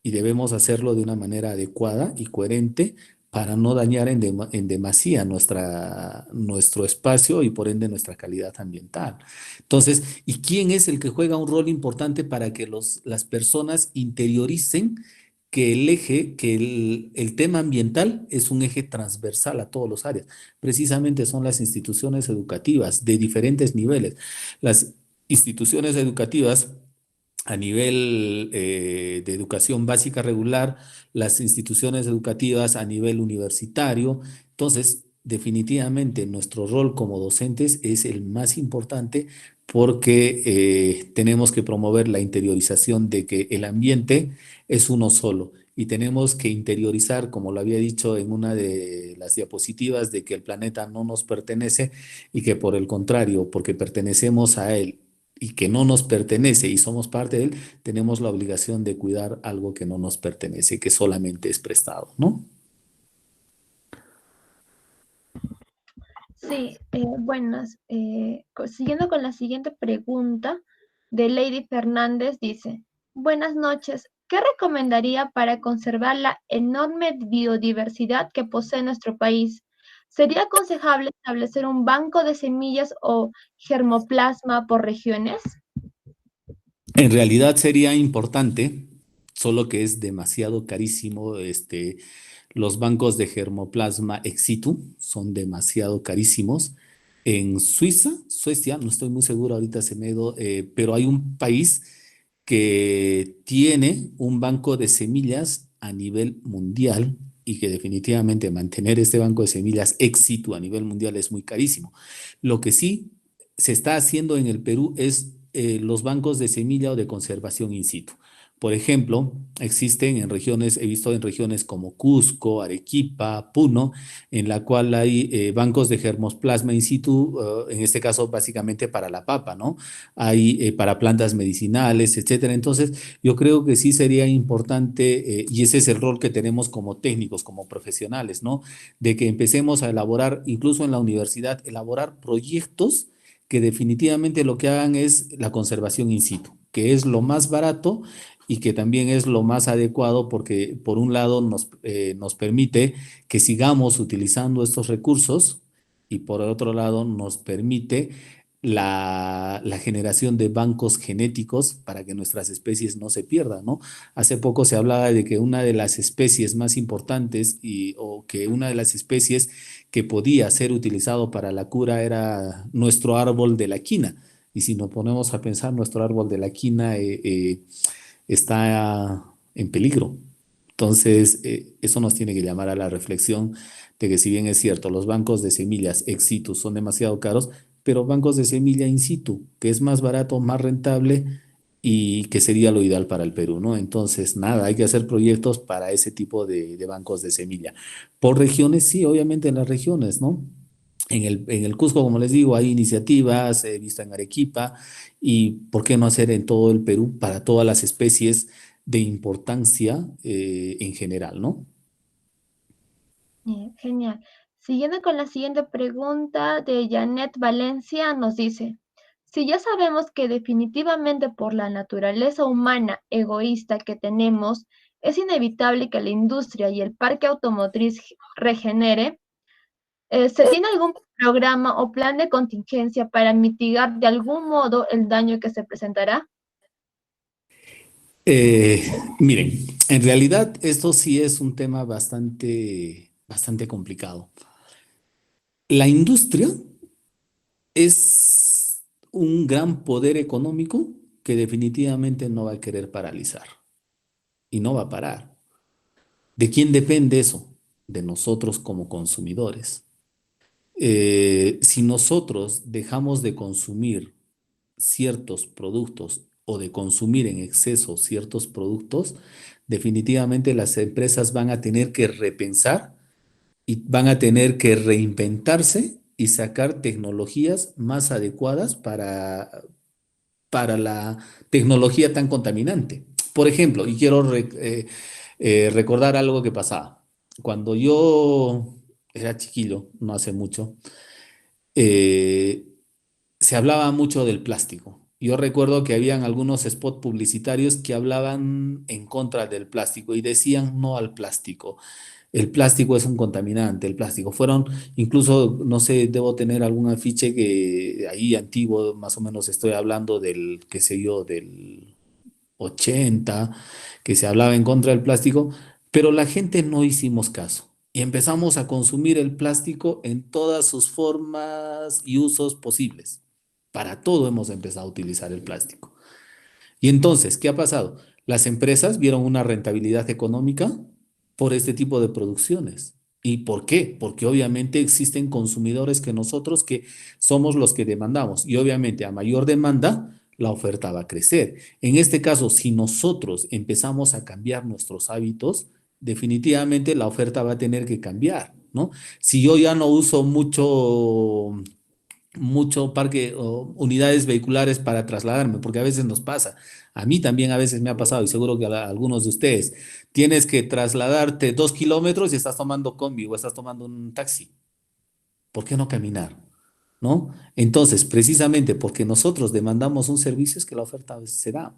y debemos hacerlo de una manera adecuada y coherente para no dañar en demasía nuestro espacio y por ende nuestra calidad ambiental. Entonces, ¿y quién es el que juega un rol importante para que las personas interioricen que el tema ambiental es un eje transversal a todos los áreas? Precisamente son las instituciones educativas de diferentes niveles. Las instituciones educativas a nivel de educación básica regular, las instituciones educativas a nivel universitario. Entonces, definitivamente nuestro rol como docentes es el más importante porque tenemos que promover la interiorización de que el ambiente es uno solo y tenemos que interiorizar, como lo había dicho en una de las diapositivas, de que el planeta no nos pertenece y que por el contrario, porque pertenecemos a él y que no nos pertenece y somos parte de él, tenemos la obligación de cuidar algo que no nos pertenece, que solamente es prestado, ¿no? Sí, buenas. Siguiendo con la siguiente pregunta de Lady Fernández, dice, buenas noches. ¿Qué recomendaría para conservar la enorme biodiversidad que posee nuestro país? ¿Sería aconsejable establecer un banco de semillas o germoplasma por regiones? En realidad sería importante, solo que es demasiado carísimo. Los bancos de germoplasma ex situ son demasiado carísimos. En Suecia, no estoy muy seguro, ahorita se me dio, pero hay un país que tiene un banco de semillas a nivel mundial y que definitivamente mantener este banco de semillas ex situ a nivel mundial es muy carísimo. Lo que sí se está haciendo en el Perú es los bancos de semilla o de conservación in situ. Por ejemplo, existen en regiones, he visto en regiones como Cusco, Arequipa, Puno, en la cual hay bancos de germoplasma in situ, en este caso básicamente para la papa, ¿no? Hay para plantas medicinales, etcétera. Entonces, yo creo que sí sería importante, y ese es el rol que tenemos como técnicos, como profesionales, ¿no? De que empecemos a elaborar, incluso en la universidad, elaborar proyectos que definitivamente lo que hagan es la conservación in situ, que es lo más barato y que también es lo más adecuado porque por un lado nos permite que sigamos utilizando estos recursos y por otro lado nos permite la generación de bancos genéticos para que nuestras especies no se pierdan, ¿no? Hace poco se hablaba de que una de las especies más importantes o que una de las especies que podía ser utilizado para la cura era nuestro árbol de la quina. Y si nos ponemos a pensar, nuestro árbol de la quina está en peligro. Entonces, eso nos tiene que llamar a la reflexión de que si bien es cierto, los bancos de semillas ex situ son demasiado caros, pero bancos de semilla in situ, que es más barato, más rentable y que sería lo ideal para el Perú, ¿no? Entonces, nada, hay que hacer proyectos para ese tipo de bancos de semilla. Por regiones, sí, obviamente en las regiones, ¿no? En el Cusco, como les digo, hay iniciativas, he visto en Arequipa, y ¿por qué no hacer en todo el Perú para todas las especies de importancia en general, ¿no? Bien, genial. Siguiendo con la siguiente pregunta de Janet Valencia, nos dice, si ya sabemos que definitivamente por la naturaleza humana egoísta que tenemos, es inevitable que la industria y el parque automotriz regenere, ¿se tiene algún programa o plan de contingencia para mitigar de algún modo el daño que se presentará? Eh, Miren, en realidad esto sí es un tema bastante complicado. La industria es un gran poder económico que definitivamente no va a querer paralizar y no va a parar. ¿De quién depende eso? De nosotros como consumidores. Si nosotros dejamos de consumir ciertos productos o de consumir en exceso ciertos productos, definitivamente las empresas van a tener que repensar y van a tener que reinventarse y sacar tecnologías más adecuadas para la tecnología tan contaminante. Por ejemplo, y quiero recordar algo que pasaba. Cuando yo era chiquillo, no hace mucho, eh, se hablaba mucho del plástico. Yo recuerdo que habían algunos spots publicitarios que hablaban en contra del plástico y decían no al plástico. El plástico es un contaminante, el plástico. Fueron, incluso, no sé, debo tener algún afiche que ahí antiguo, más o menos estoy hablando del, qué sé yo, del 80 que se hablaba en contra del plástico, pero la gente no hicimos caso. Y empezamos a consumir el plástico en todas sus formas y usos posibles. Para todo hemos empezado a utilizar el plástico. Y entonces, ¿qué ha pasado? Las empresas vieron una rentabilidad económica por este tipo de producciones. ¿Y por qué? Porque obviamente existen consumidores que nosotros que somos los que demandamos. Y obviamente a mayor demanda, la oferta va a crecer. En este caso, si nosotros empezamos a cambiar nuestros hábitos, definitivamente la oferta va a tener que cambiar, ¿no? Si yo ya no uso mucho parque o unidades vehiculares para trasladarme, porque a veces nos pasa. A mí también a veces me ha pasado y seguro que a algunos de ustedes. Tienes que trasladarte 2 kilómetros y estás tomando combi o estás tomando un taxi. ¿Por qué no caminar? ¿No? Entonces, precisamente porque nosotros demandamos un servicio es que la oferta se da.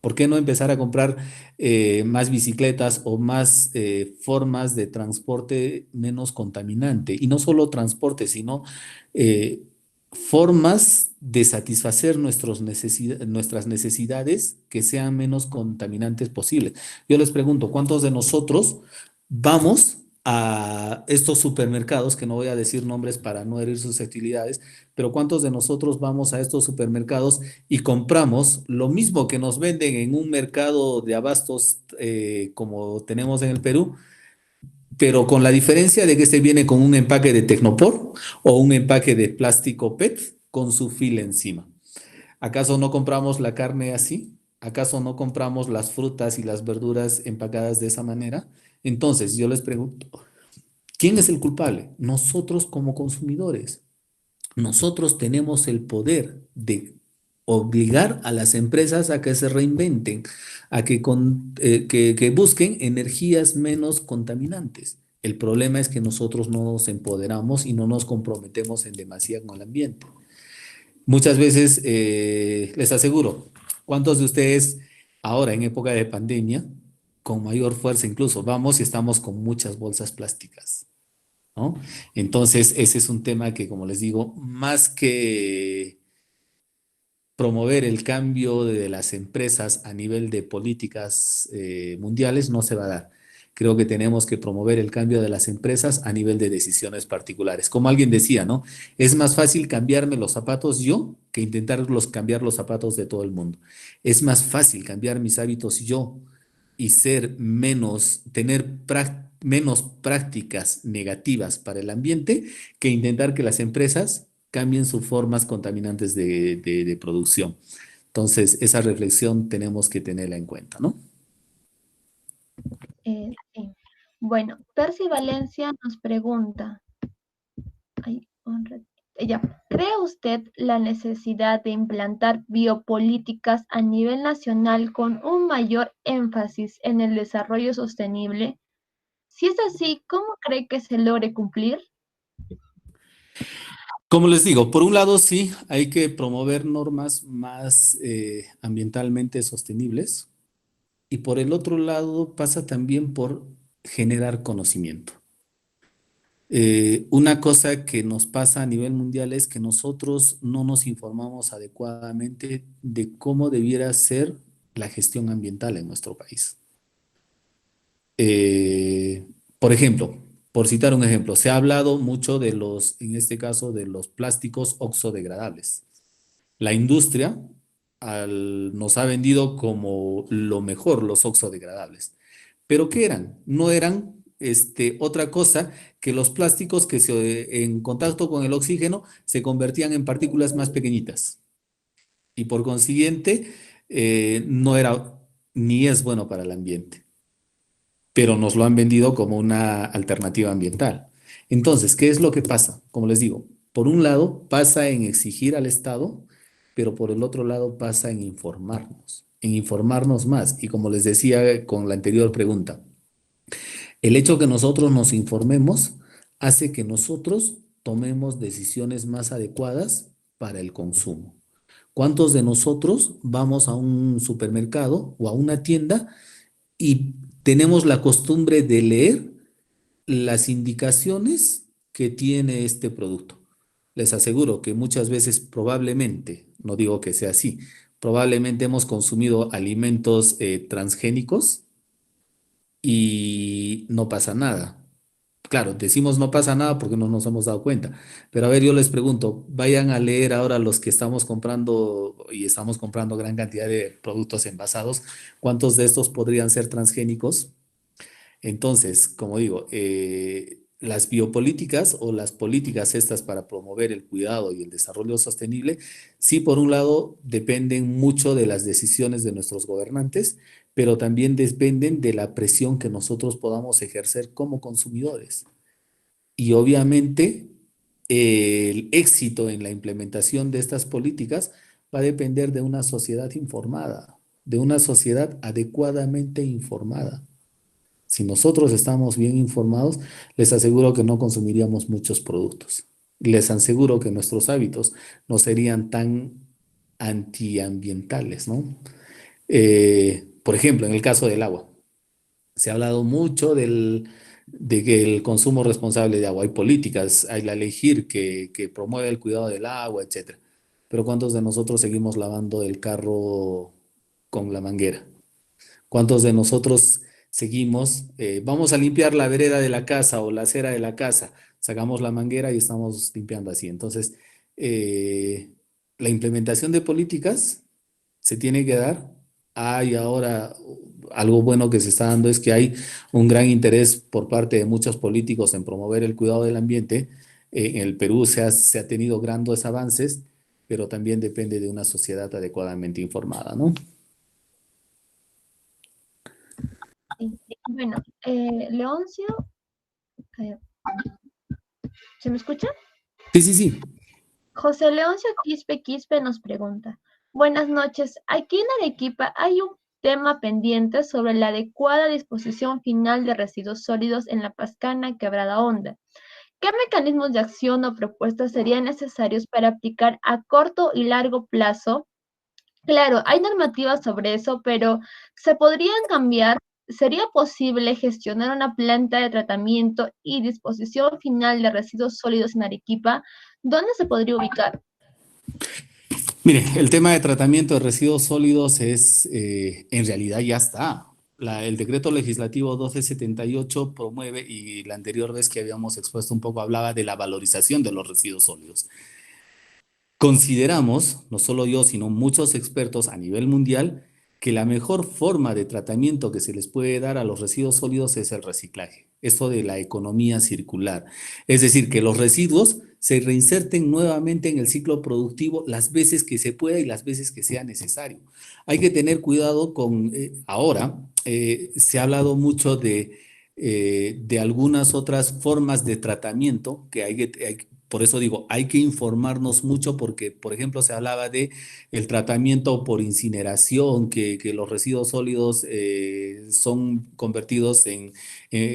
¿Por qué no empezar a comprar más bicicletas o más formas de transporte menos contaminante? Y no solo transporte, sino eh, formas de satisfacer nuestras necesidades que sean menos contaminantes posibles. Yo les pregunto, ¿cuántos de nosotros vamos a estos supermercados, que no voy a decir nombres para no herir susceptibilidades, pero cuántos de nosotros vamos a estos supermercados y compramos lo mismo que nos venden en un mercado de abastos como tenemos en el Perú, pero con la diferencia de que este viene con un empaque de Tecnopor o un empaque de plástico PET con su fila encima? ¿Acaso no compramos la carne así? ¿Acaso no compramos las frutas y las verduras empacadas de esa manera? Entonces, yo les pregunto, ¿quién es el culpable? Nosotros como consumidores. Nosotros tenemos el poder de obligar a las empresas a que se reinventen, a que busquen energías menos contaminantes. El problema es que nosotros no nos empoderamos y no nos comprometemos en demasía con el ambiente. Muchas veces, les aseguro, ¿cuántos de ustedes ahora en época de pandemia, con mayor fuerza incluso, vamos y estamos con muchas bolsas plásticas? ¿No? Entonces, ese es un tema que, como les digo, más que promover el cambio de las empresas a nivel de políticas mundiales no se va a dar. Creo que tenemos que promover el cambio de las empresas a nivel de decisiones particulares. Como alguien decía, ¿no? Es más fácil cambiarme los zapatos yo que cambiar los zapatos de todo el mundo. Es más fácil cambiar mis hábitos yo y tener menos prácticas negativas para el ambiente que intentar que las empresas cambien sus formas contaminantes de producción. Entonces, esa reflexión tenemos que tenerla en cuenta, ¿no? Sí. Bueno, Percy Valencia nos pregunta, ¿cree usted la necesidad de implantar biopolíticas a nivel nacional con un mayor énfasis en el desarrollo sostenible? Si es así, ¿cómo cree que se logre cumplir? Como les digo, por un lado sí, hay que promover normas más ambientalmente sostenibles y por el otro lado pasa también por generar conocimiento. Una cosa que nos pasa a nivel mundial es que nosotros no nos informamos adecuadamente de cómo debiera ser la gestión ambiental en nuestro país. Eh, por ejemplo, por citar un ejemplo, se ha hablado mucho en este caso, de los plásticos oxodegradables. La industria nos ha vendido como lo mejor los oxodegradables. ¿Pero qué eran? No eran otra cosa que los plásticos que en contacto con el oxígeno se convertían en partículas más pequeñitas. Y por consiguiente, no era ni es bueno para el ambiente, pero nos lo han vendido como una alternativa ambiental. Entonces, ¿qué es lo que pasa? Como les digo, por un lado pasa en exigir al Estado, pero por el otro lado pasa en informarnos más. Y como les decía con la anterior pregunta, el hecho que nosotros nos informemos hace que nosotros tomemos decisiones más adecuadas para el consumo. ¿Cuántos de nosotros vamos a un supermercado o a una tienda y tenemos la costumbre de leer las indicaciones que tiene este producto? Les aseguro que muchas veces probablemente, no digo que sea así, probablemente hemos consumido alimentos transgénicos y no pasa nada. Claro, decimos no pasa nada porque no nos hemos dado cuenta. Pero a ver, yo les pregunto, vayan a leer ahora los que estamos comprando y estamos comprando gran cantidad de productos envasados, ¿cuántos de estos podrían ser transgénicos? Entonces, como digo, las biopolíticas o las políticas estas para promover el cuidado y el desarrollo sostenible, sí, por un lado, dependen mucho de las decisiones de nuestros gobernantes, pero también dependen de la presión que nosotros podamos ejercer como consumidores. Y obviamente, el éxito en la implementación de estas políticas va a depender de una sociedad informada, de una sociedad adecuadamente informada. Si nosotros estamos bien informados, les aseguro que no consumiríamos muchos productos. Les aseguro que nuestros hábitos no serían tan antiambientales, ¿no? Por ejemplo, en el caso del agua, se ha hablado mucho de que el consumo responsable de agua. Hay políticas, hay la ley GIR que promueve el cuidado del agua, etcétera. Pero ¿cuántos de nosotros seguimos lavando el carro con la manguera? ¿Cuántos de nosotros seguimos, vamos a limpiar la vereda de la casa o la acera de la casa, sacamos la manguera y estamos limpiando así? Entonces, eh, la implementación de políticas se tiene que dar. Hay ahora algo bueno que se está dando, es que hay un gran interés por parte de muchos políticos en promover el cuidado del ambiente. En el Perú se ha tenido grandes avances, pero también depende de una sociedad adecuadamente informada, ¿no? Sí. Bueno, Leoncio, eh, ¿se me escucha? Sí, sí, sí. José Leoncio Quispe nos pregunta, buenas noches, aquí en Arequipa hay un tema pendiente sobre la adecuada disposición final de residuos sólidos en la Pascana Quebrada Honda. ¿Qué mecanismos de acción o propuestas serían necesarios para aplicar a corto y largo plazo? Claro, hay normativas sobre eso, pero ¿se podrían cambiar? ¿Sería posible gestionar una planta de tratamiento y disposición final de residuos sólidos en Arequipa? ¿Dónde se podría ubicar? Mire, el tema de tratamiento de residuos sólidos es, en realidad ya está. El decreto legislativo 1278 promueve, y la anterior vez que habíamos expuesto un poco hablaba de la valorización de los residuos sólidos. Consideramos, no solo yo, sino muchos expertos a nivel mundial, que la mejor forma de tratamiento que se les puede dar a los residuos sólidos es el reciclaje. Esto de la economía circular. Es decir, que los residuos se reinserten nuevamente en el ciclo productivo las veces que se pueda y las veces que sea necesario. Hay que tener cuidado con, ahora se ha hablado mucho de algunas otras formas de tratamiento que por eso digo, hay que informarnos mucho porque, por ejemplo, se hablaba de el tratamiento por incineración, que los residuos sólidos son convertidos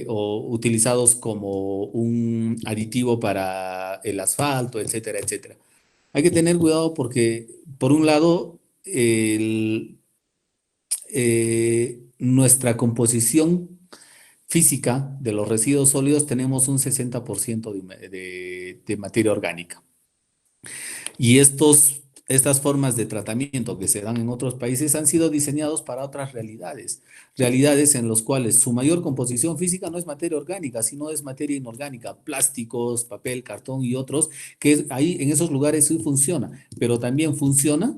o utilizados como un aditivo para el asfalto, etcétera, etcétera. Hay que tener cuidado porque, por un lado, nuestra composición física de los residuos sólidos tenemos un 60% de materia orgánica. Y estas formas de tratamiento que se dan en otros países han sido diseñados para otras realidades en las cuales su mayor composición física no es materia orgánica, sino es materia inorgánica, plásticos, papel, cartón y otros, que ahí en esos lugares sí funciona, pero también funciona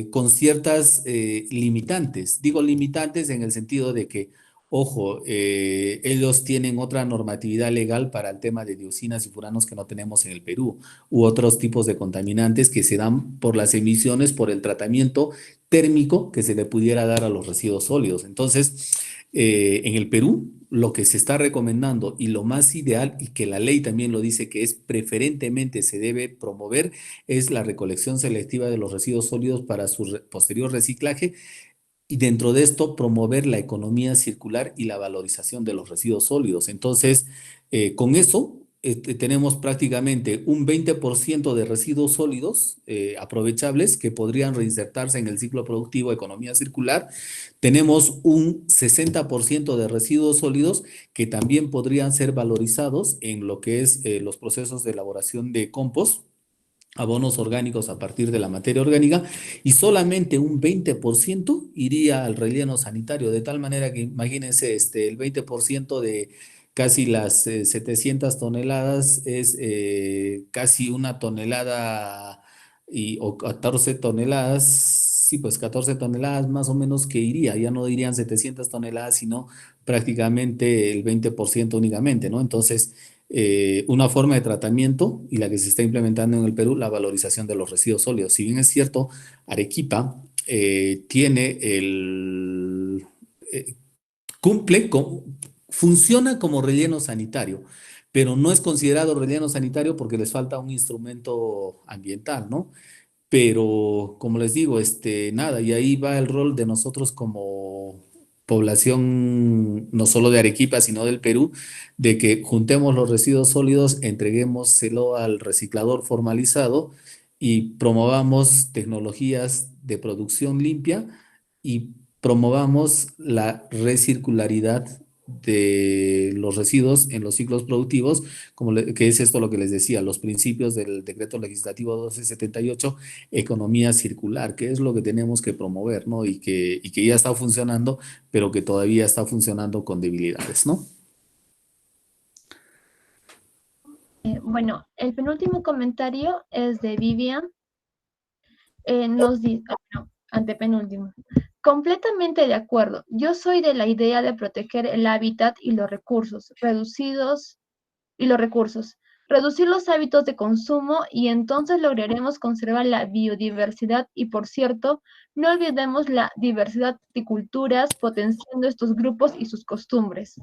con ciertas limitantes. Digo limitantes en el sentido de que, ojo, ellos tienen otra normatividad legal para el tema de dioxinas y furanos que no tenemos en el Perú, u otros tipos de contaminantes que se dan por las emisiones, por el tratamiento térmico que se le pudiera dar a los residuos sólidos. Entonces, en el Perú, lo que se está recomendando y lo más ideal, y que la ley también lo dice que es preferentemente se debe promover, es la recolección selectiva de los residuos sólidos para su posterior reciclaje, y dentro de esto promover la economía circular y la valorización de los residuos sólidos. Entonces, con eso tenemos prácticamente un 20% de residuos sólidos aprovechables que podrían reinsertarse en el ciclo productivo, economía circular. Tenemos un 60% de residuos sólidos que también podrían ser valorizados en lo que es los procesos de elaboración de compost, abonos orgánicos a partir de la materia orgánica, y solamente un 20% iría al relleno sanitario, de tal manera que imagínense, el 20% de casi las 700 toneladas es casi una tonelada o 14 toneladas, sí, pues 14 toneladas más o menos que iría, ya no irían 700 toneladas, sino prácticamente el 20% únicamente, ¿no? Entonces, una forma de tratamiento y la que se está implementando en el Perú, la valorización de los residuos sólidos. Si bien es cierto, Arequipa tiene eh, cumple, funciona como relleno sanitario, pero no es considerado relleno sanitario porque les falta un instrumento ambiental, ¿no? Pero, como les digo, nada, y ahí va el rol de nosotros como población, no solo de Arequipa, sino del Perú, de que juntemos los residuos sólidos, entreguémoselo al reciclador formalizado y promovamos tecnologías de producción limpia y promovamos la recircularidad de los residuos en los ciclos productivos, que es esto lo que les decía, los principios del decreto legislativo 1278, economía circular, que es lo que tenemos que promover, ¿no? Y que ya está funcionando, pero que todavía está funcionando con debilidades, ¿no? Bueno, el penúltimo comentario es de Vivian. Nos dice, no, antepenúltimo. Completamente de acuerdo. Yo soy de la idea de proteger el hábitat y los recursos, reducir los hábitos de consumo y entonces lograremos conservar la biodiversidad y, por cierto, no olvidemos la diversidad de culturas potenciando estos grupos y sus costumbres.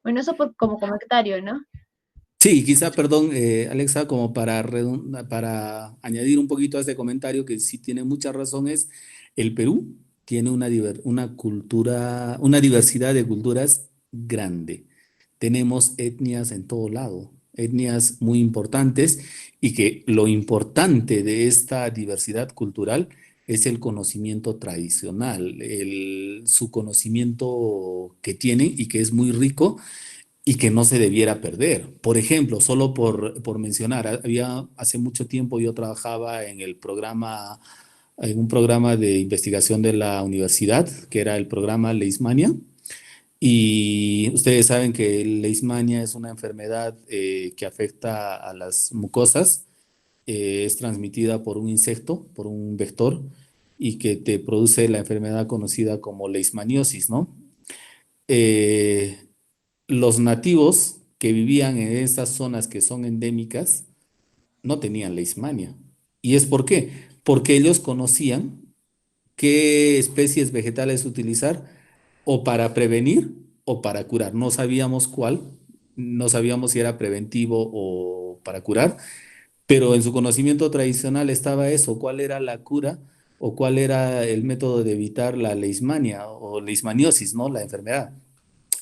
Bueno, eso como comentario, ¿no? Sí, quizá, perdón, Alexa, como para añadir un poquito a este comentario, que sí tiene mucha razón, es el Perú tiene una diversidad de culturas grande. Tenemos etnias en todo lado, etnias muy importantes, y que lo importante de esta diversidad cultural es el conocimiento tradicional, su conocimiento que tienen y que es muy rico, y que no se debiera perder. Por ejemplo, solo por mencionar, hace mucho tiempo yo trabajaba en un programa de investigación de la universidad, que era el programa Leishmania, y ustedes saben que Leishmania es una enfermedad que afecta a las mucosas, es transmitida por un insecto, por un vector, y que te produce la enfermedad conocida como leishmaniosis, ¿no? Eh, los nativos que vivían en estas zonas que son endémicas no tenían leishmania. ¿Y es por qué? Porque ellos conocían qué especies vegetales utilizar o para prevenir o para curar. No sabíamos cuál, no sabíamos si era preventivo o para curar, pero en su conocimiento tradicional estaba eso, cuál era la cura o cuál era el método de evitar la leishmania o leishmaniosis, ¿no? La enfermedad.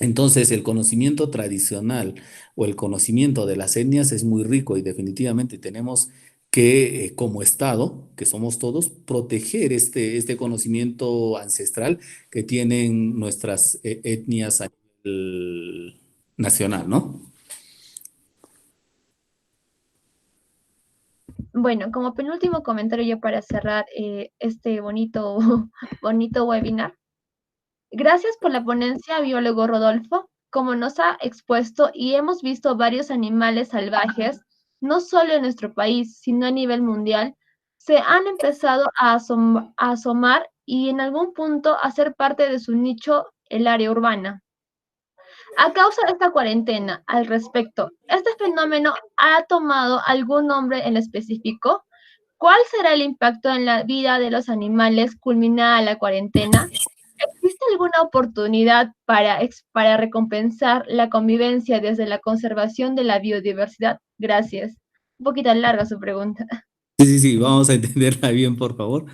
Entonces, el conocimiento tradicional o el conocimiento de las etnias es muy rico y definitivamente tenemos que, como Estado, que somos todos, proteger este conocimiento ancestral que tienen nuestras etnias a nivel nacional, ¿no? Bueno, como penúltimo comentario ya para cerrar este bonito, bonito webinar. Gracias por la ponencia, biólogo Rodolfo. Como nos ha expuesto y hemos visto varios animales salvajes, no solo en nuestro país, sino a nivel mundial, se han empezado a asomar y en algún punto a ser parte de su nicho, el área urbana. A causa de esta cuarentena, al respecto, ¿este fenómeno ha tomado algún nombre en específico? ¿Cuál será el impacto en la vida de los animales culminada la cuarentena? ¿Existe alguna oportunidad para recompensar la convivencia desde la conservación de la biodiversidad? Gracias. Un poquito larga su pregunta. Sí, sí, sí, vamos a entenderla bien, por favor.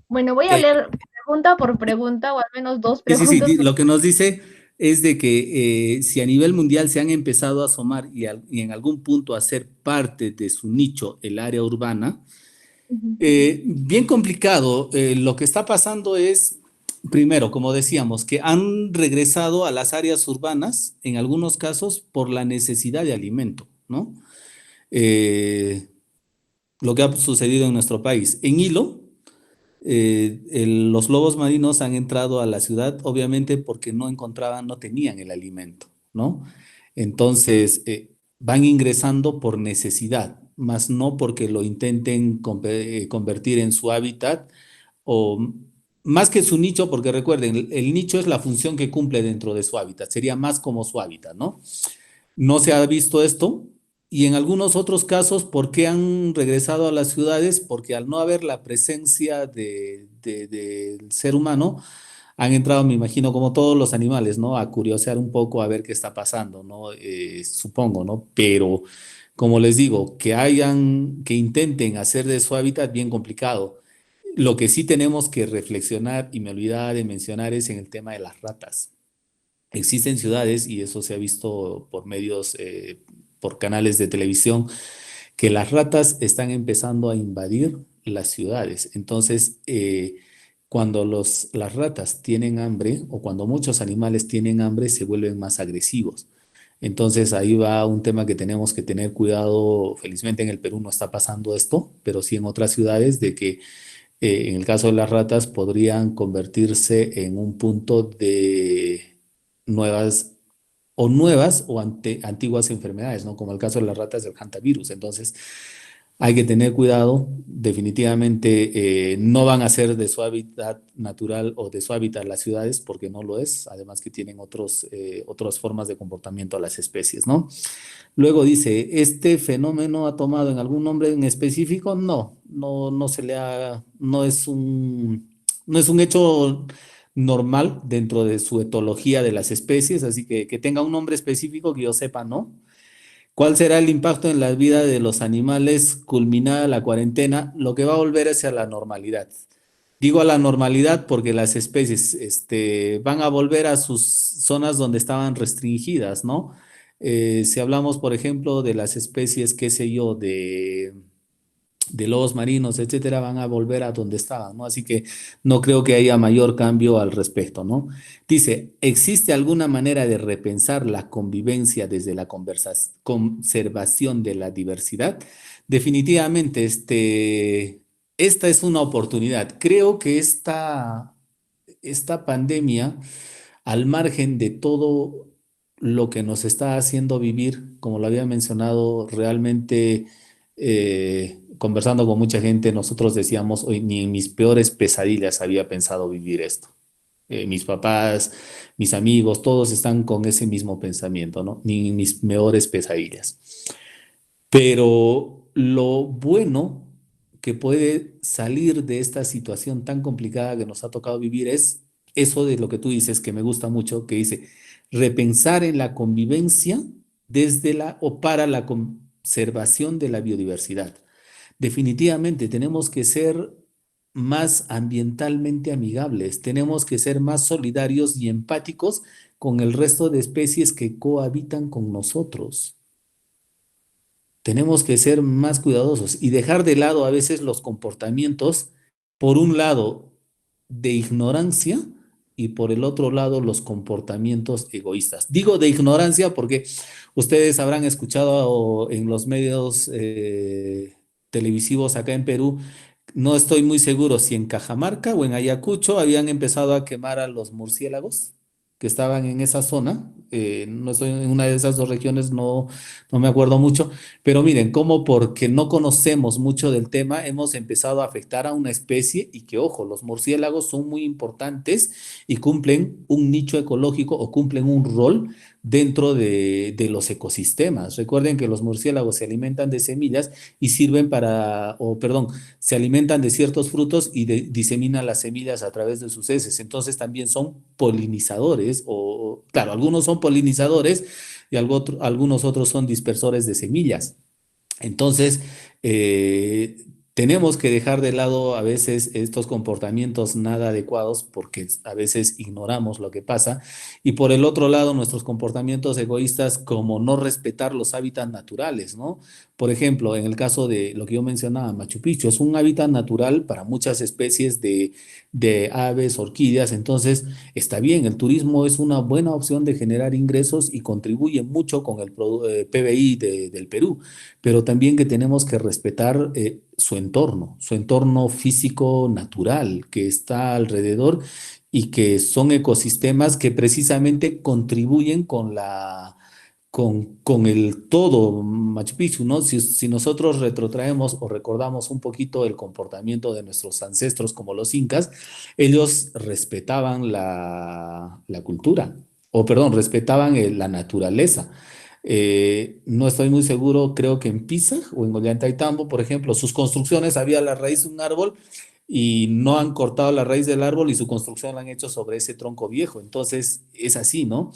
Bueno, voy a Eh, leer pregunta por pregunta, o al menos dos sí, sí, sí, preguntas. lo que nos dice es de que si a nivel mundial se han empezado a asomar y en algún punto a ser parte de su nicho, el área urbana, bien complicado. Lo que está pasando es, primero, como decíamos, que han regresado a las áreas urbanas, en algunos casos, por la necesidad de alimento, ¿no? Eh, lo que ha sucedido en nuestro país. En Hilo, los lobos marinos han entrado a la ciudad, obviamente porque no encontraban, no tenían el alimento, ¿no? Entonces, van ingresando por necesidad, más no porque lo intenten convertir en su hábitat o más que su nicho, porque recuerden, el nicho es la función que cumple dentro de su hábitat, sería más como su hábitat, ¿no? No se ha visto esto. Y en algunos otros casos, ¿por qué han regresado a las ciudades? Porque al no haber la presencia del ser humano, han entrado, me imagino, como todos los animales, ¿no? A curiosear un poco, a ver qué está pasando, ¿no? Supongo, ¿no? Pero, como les digo, que intenten hacer de su hábitat bien complicado. Lo que sí tenemos que reflexionar, y me olvidaba de mencionar, es en el tema de las ratas. Existen ciudades, y eso se ha visto por medios, por canales de televisión, que las ratas están empezando a invadir las ciudades. Entonces, cuando las ratas tienen hambre o cuando muchos animales tienen hambre, se vuelven más agresivos. Entonces, ahí va un tema que tenemos que tener cuidado. Felizmente en el Perú no está pasando esto, pero sí en otras ciudades, de que en el caso de las ratas podrían convertirse en un punto de nuevas nuevas o antiguas enfermedades, ¿no? Como el caso de las ratas del hantavirus. Entonces, hay que tener cuidado. Definitivamente no van a ser de su hábitat natural o de su hábitat las ciudades, porque no lo es. Además que tienen otras formas de comportamiento a las especies, ¿no? Luego dice, ¿este fenómeno ha tomado en algún nombre en específico? No, no se le ha, no es un hecho normal dentro de su etología de las especies, así que tenga un nombre específico que yo sepa, ¿no? ¿Cuál será el impacto en la vida de los animales culminada la cuarentena? Lo que va a volver es a la normalidad. Digo a la normalidad porque las especies van a volver a sus zonas donde estaban restringidas, ¿no? Si hablamos, por ejemplo, de las especies, qué sé yo, de lobos marinos, etcétera, van a volver a donde estaban, ¿no? Así que no creo que haya mayor cambio al respecto, ¿no? Dice, ¿existe alguna manera de repensar la convivencia desde la conservación de la diversidad? Definitivamente, esta es una oportunidad. Creo que esta pandemia, al margen de todo lo que nos está haciendo vivir, como lo había mencionado, realmente conversando con mucha gente, nosotros decíamos, hoy ni en mis peores pesadillas había pensado vivir esto. Mis papás, mis amigos, todos están con ese mismo pensamiento, ¿no? Ni en mis peores pesadillas. Pero lo bueno que puede salir de esta situación tan complicada que nos ha tocado vivir es eso de lo que tú dices, que me gusta mucho, que dice, repensar en la convivencia desde la o para la conservación de la biodiversidad. Definitivamente tenemos que ser más ambientalmente amigables, tenemos que ser más solidarios y empáticos con el resto de especies que cohabitan con nosotros. Tenemos que ser más cuidadosos y dejar de lado a veces los comportamientos, por un lado, de ignorancia y por el otro lado, los comportamientos egoístas. Digo de ignorancia porque ustedes habrán escuchado en los medios televisivos acá en Perú, no estoy muy seguro si en Cajamarca o en Ayacucho habían empezado a quemar a los murciélagos que estaban en esa zona. No estoy en una de esas dos regiones, no me acuerdo mucho, pero miren, cómo porque no conocemos mucho del tema, hemos empezado a afectar a una especie y que, ojo, los murciélagos son muy importantes y cumplen un nicho ecológico o cumplen un rol dentro de los ecosistemas. Recuerden que los murciélagos se alimentan de semillas y sirven para, o perdón, se alimentan de ciertos frutos y diseminan las semillas a través de sus heces. Entonces también son polinizadores, o claro, algunos son polinizadores y algunos otros son dispersores de semillas. Entonces, eh, tenemos que dejar de lado a veces estos comportamientos nada adecuados porque a veces ignoramos lo que pasa. Y por el otro lado, nuestros comportamientos egoístas como no respetar los hábitats naturales, ¿no? Por ejemplo, en el caso de lo que yo mencionaba, Machu Picchu, es un hábitat natural para muchas especies de aves, orquídeas. Entonces, está bien, el turismo es una buena opción de generar ingresos y contribuye mucho con el PBI del Perú, pero también que tenemos que respetar su entorno físico natural que está alrededor y que son ecosistemas que precisamente contribuyen con el todo Machu Picchu, ¿no? Si nosotros retrotraemos o recordamos un poquito el comportamiento de nuestros ancestros como los incas, ellos respetaban la cultura, o perdón, respetaban la naturaleza. No estoy muy seguro, creo que en Pisa o en Ollantaytambo, por ejemplo, sus construcciones había la raíz de un árbol y no han cortado la raíz del árbol y su construcción la han hecho sobre ese tronco viejo. Entonces, es así, ¿no?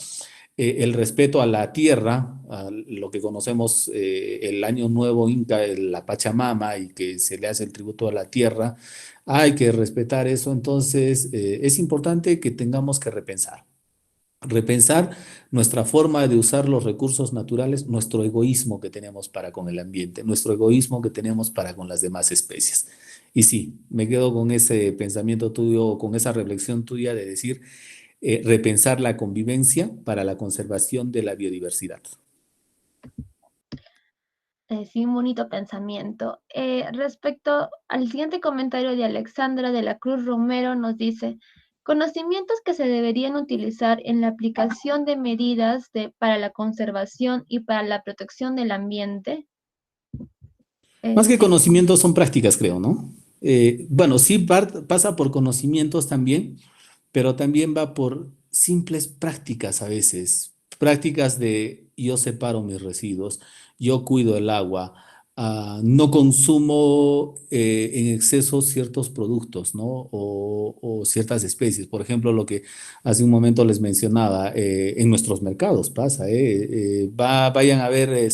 El respeto a la tierra, a lo que conocemos el Año Nuevo Inca, la Pachamama, y que se le hace el tributo a la tierra, hay que respetar eso. Entonces, es importante que tengamos que repensar nuestra forma de usar los recursos naturales, nuestro egoísmo que tenemos para con el ambiente, nuestro egoísmo que tenemos para con las demás especies. Y sí, me quedo con ese pensamiento tuyo, con esa reflexión tuya de decir, repensar la convivencia para la conservación de la biodiversidad. Sí, un bonito pensamiento. Respecto al siguiente comentario de Alexandra de la Cruz Romero, nos dice, conocimientos que se deberían utilizar en la aplicación de medidas para la conservación y para la protección del ambiente. Más que Sí. conocimientos son prácticas, creo, ¿no? Bueno, sí pasa por conocimientos también, pero también va por simples prácticas a veces. Prácticas de yo separo mis residuos, yo cuido el agua, no consumo en exceso ciertos productos, ¿no? O ciertas especies. Por ejemplo, lo que hace un momento les mencionaba, en nuestros mercados pasa, vayan a ver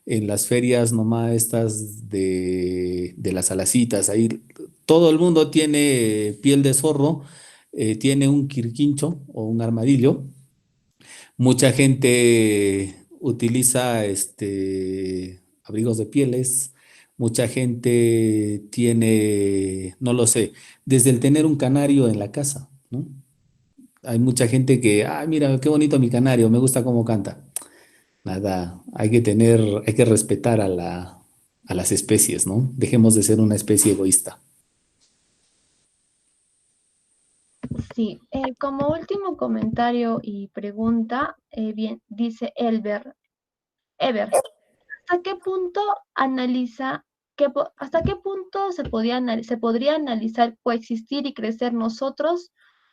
en las ferias nomás estas de las alacitas, ahí todo el mundo tiene piel de zorro, tiene un quirquincho o un armadillo. Mucha gente utiliza abrigos de pieles, Mucha gente tiene, no lo sé, desde el tener un canario en la casa, ¿no? Hay mucha gente que, ah, mira, qué bonito mi canario, me gusta cómo canta. Nada, hay que respetar a las especies, ¿no? Dejemos de ser una especie egoísta. Sí, como último comentario y pregunta, bien, dice Ever, ¿hasta qué punto analiza, hasta qué punto se podría analizar coexistir y crecer nosotros,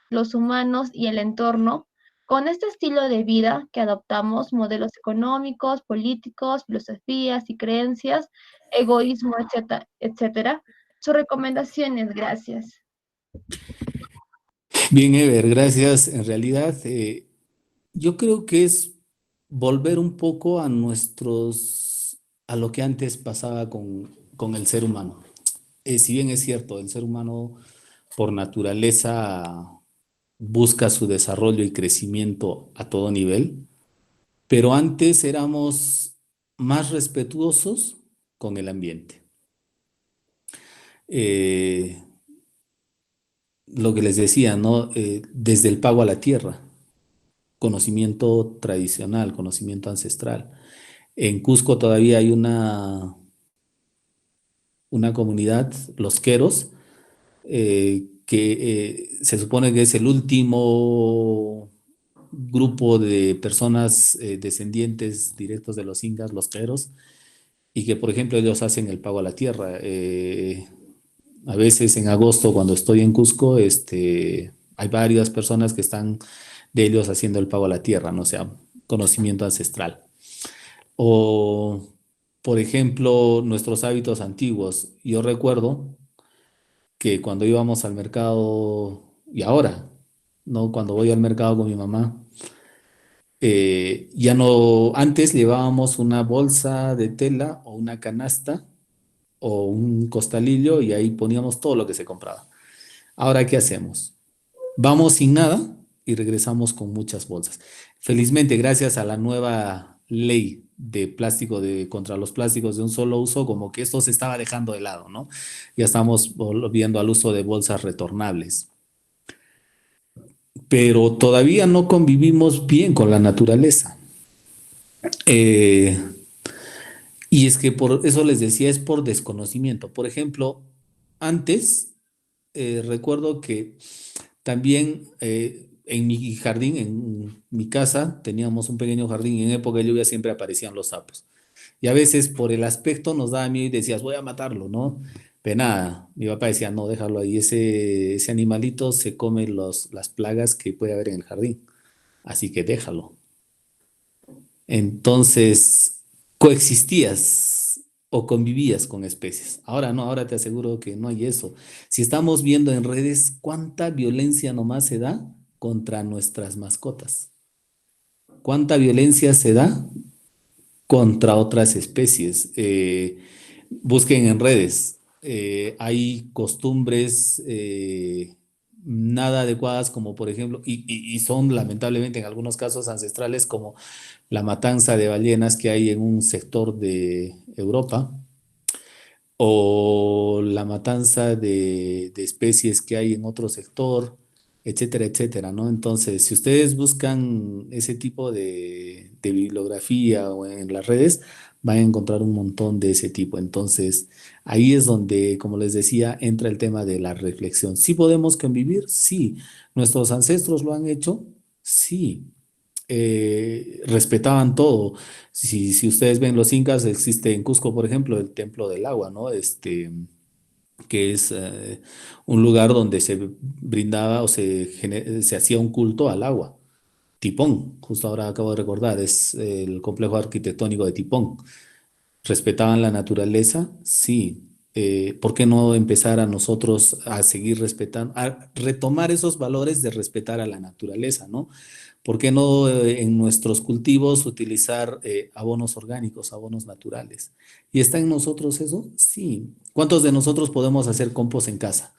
los humanos y el entorno, con este estilo de vida que adoptamos, modelos económicos, políticos, filosofías y creencias, egoísmo, etcétera, etcétera? Sus recomendaciones, gracias. Bien, Ever, gracias. En realidad, yo creo que es volver un poco a a lo que antes pasaba con el ser humano. Si bien es cierto, el ser humano por naturaleza busca su desarrollo y crecimiento a todo nivel, pero antes éramos más respetuosos con el ambiente. Eh, lo que les decía, ¿no? Desde el pago a la tierra, conocimiento tradicional, conocimiento ancestral. En Cusco todavía hay una comunidad, los queros, que se supone que es el último grupo de personas descendientes directos de los incas, los queros, y que, por ejemplo, ellos hacen el pago a la tierra. A veces en agosto, cuando estoy en Cusco, hay varias personas que están de ellos haciendo el pago a la tierra, ¿no? O sea, conocimiento ancestral. O, por ejemplo, nuestros hábitos antiguos. Yo recuerdo que cuando íbamos al mercado, y ahora, ¿no? Cuando voy al mercado con mi mamá, ya no, antes llevábamos una bolsa de tela o una canasta o un costalillo y ahí poníamos todo lo que se compraba. Ahora, ¿qué hacemos? Vamos sin nada y regresamos con muchas bolsas. Felizmente, gracias a la nueva ley de plástico contra los plásticos de un solo uso, como que esto se estaba dejando de lado, ¿no? Ya estamos volviendo al uso de bolsas retornables. Pero todavía no convivimos bien con la naturaleza. Eh, y es que por eso les decía, es por desconocimiento. Por ejemplo, antes recuerdo que también en mi jardín, en mi casa, teníamos un pequeño jardín y en época de lluvia siempre aparecían los sapos. Y a veces por el aspecto nos daba miedo y decías, voy a matarlo, ¿no? Pero nada, mi papá decía, no, déjalo ahí, ese animalito se come las plagas que puede haber en el jardín, así que déjalo. Entonces, coexistías o convivías con especies. Ahora no, ahora te aseguro que no hay eso. Si estamos viendo en redes cuánta violencia nomás se da contra nuestras mascotas, cuánta violencia se da contra otras especies. Busquen en redes. Hay costumbres nada adecuadas como por ejemplo, y son lamentablemente en algunos casos ancestrales como la matanza de ballenas que hay en un sector de Europa o la matanza de especies que hay en otro sector, etcétera, etcétera, ¿no? Entonces, si ustedes buscan ese tipo de bibliografía o en las redes, van a encontrar un montón de ese tipo. Entonces, ahí es donde, como les decía, entra el tema de la reflexión. ¿Sí podemos convivir? Sí. ¿Nuestros ancestros lo han hecho? Sí. Respetaban todo. Si ustedes ven los incas, existe en Cusco, por ejemplo, el Templo del Agua, ¿no? Que es un lugar donde se brindaba o se hacía un culto al agua. Tipón, justo ahora acabo de recordar, es el complejo arquitectónico de Tipón. ¿Respetaban la naturaleza? Sí. ¿Por qué no empezar a nosotros a seguir respetando, a retomar esos valores de respetar a la naturaleza, ¿no? ¿Por qué no en nuestros cultivos utilizar abonos orgánicos, abonos naturales? ¿Y está en nosotros eso? Sí. ¿Cuántos de nosotros podemos hacer compost en casa?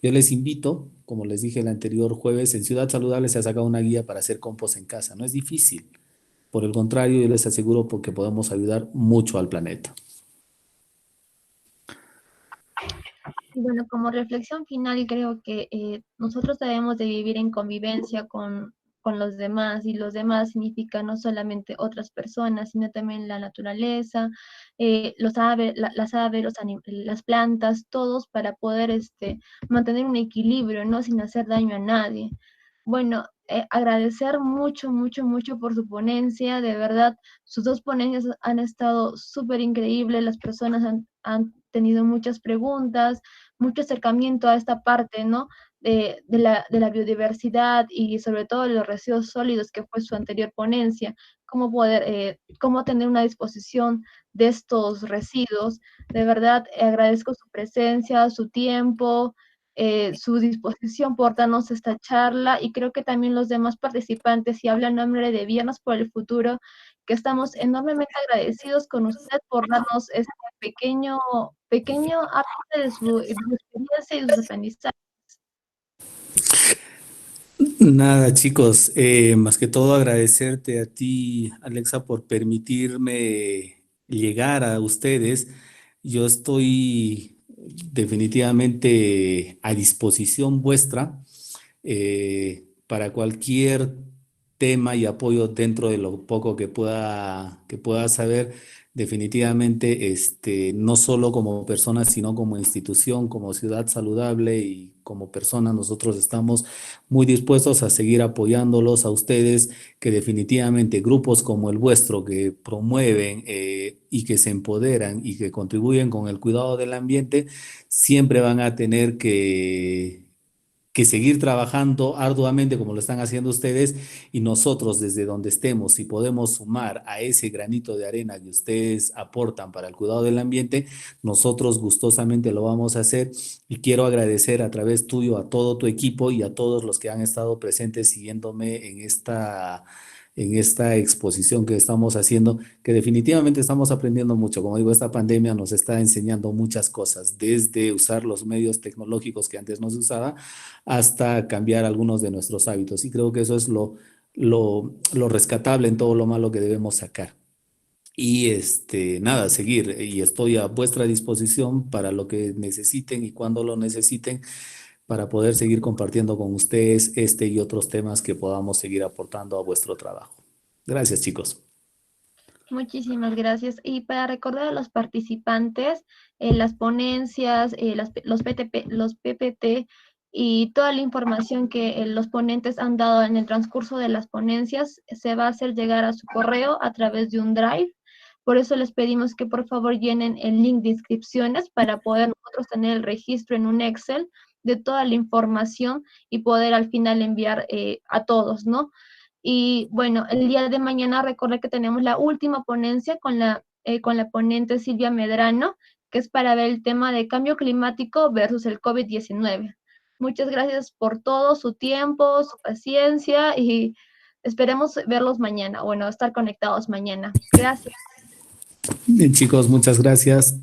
Yo les invito, como les dije el anterior jueves, en Ciudad Saludable se ha sacado una guía para hacer compost en casa. No es difícil. Por el contrario, yo les aseguro porque podemos ayudar mucho al planeta. Y bueno, como reflexión final, creo que nosotros debemos de vivir en convivencia con los demás, y los demás significa no solamente otras personas, sino también la naturaleza, los aves, las aves, las plantas, todos para poder mantener un equilibrio, ¿no? Sin hacer daño a nadie. Bueno, agradecer mucho, mucho, mucho por su ponencia, de verdad, sus dos ponencias han estado súper increíbles, las personas han tenido muchas preguntas, mucho acercamiento a esta parte, ¿no? De la biodiversidad y sobre todo de los residuos sólidos, que fue su anterior ponencia, cómo tener una disposición de estos residuos. De verdad, agradezco su presencia, su tiempo, su disposición por darnos esta charla, y creo que también los demás participantes, y hablo en nombre de Viernes por el Futuro, que estamos enormemente agradecidos con usted por darnos este pequeño ápice de su experiencia y de sus aprendizajes. Nada, chicos, más que todo agradecerte a ti, Alexa, por permitirme llegar a ustedes. Yo estoy definitivamente a disposición vuestra para cualquier tema y apoyo dentro de lo poco que pueda saber. Definitivamente, no solo como persona, sino como institución, como ciudad saludable y como persona, nosotros estamos muy dispuestos a seguir apoyándolos a ustedes, que definitivamente grupos como el vuestro que promueven y que se empoderan y que contribuyen con el cuidado del ambiente, siempre van a tener que seguir trabajando arduamente como lo están haciendo ustedes, y nosotros desde donde estemos, si podemos sumar a ese granito de arena que ustedes aportan para el cuidado del ambiente, nosotros gustosamente lo vamos a hacer. Y quiero agradecer a través tuyo a todo tu equipo y a todos los que han estado presentes siguiéndome en esta exposición que estamos haciendo, que definitivamente estamos aprendiendo mucho. Como digo, esta pandemia nos está enseñando muchas cosas, desde usar los medios tecnológicos que antes no se usaba hasta cambiar algunos de nuestros hábitos. Y creo que eso es lo rescatable en todo lo malo que debemos sacar. Y nada, seguir. Y estoy a vuestra disposición para lo que necesiten y cuando lo necesiten, para poder seguir compartiendo con ustedes este y otros temas que podamos seguir aportando a vuestro trabajo. Gracias, chicos. Muchísimas gracias. Y para recordar a los participantes, las ponencias, los PPT y toda la información que los ponentes han dado en el transcurso de las ponencias se va a hacer llegar a su correo a través de un Drive. Por eso les pedimos que por favor llenen el link de inscripciones para poder nosotros tener el registro en un Excel de toda la información y poder al final enviar a todos, ¿no? Y bueno, el día de mañana recuerda que tenemos la última ponencia con la ponente Silvia Medrano, que es para ver el tema de cambio climático versus el COVID-19. Muchas gracias por todo su tiempo, su paciencia, y esperemos verlos mañana, bueno, estar conectados mañana. Gracias. Bien, chicos, muchas gracias.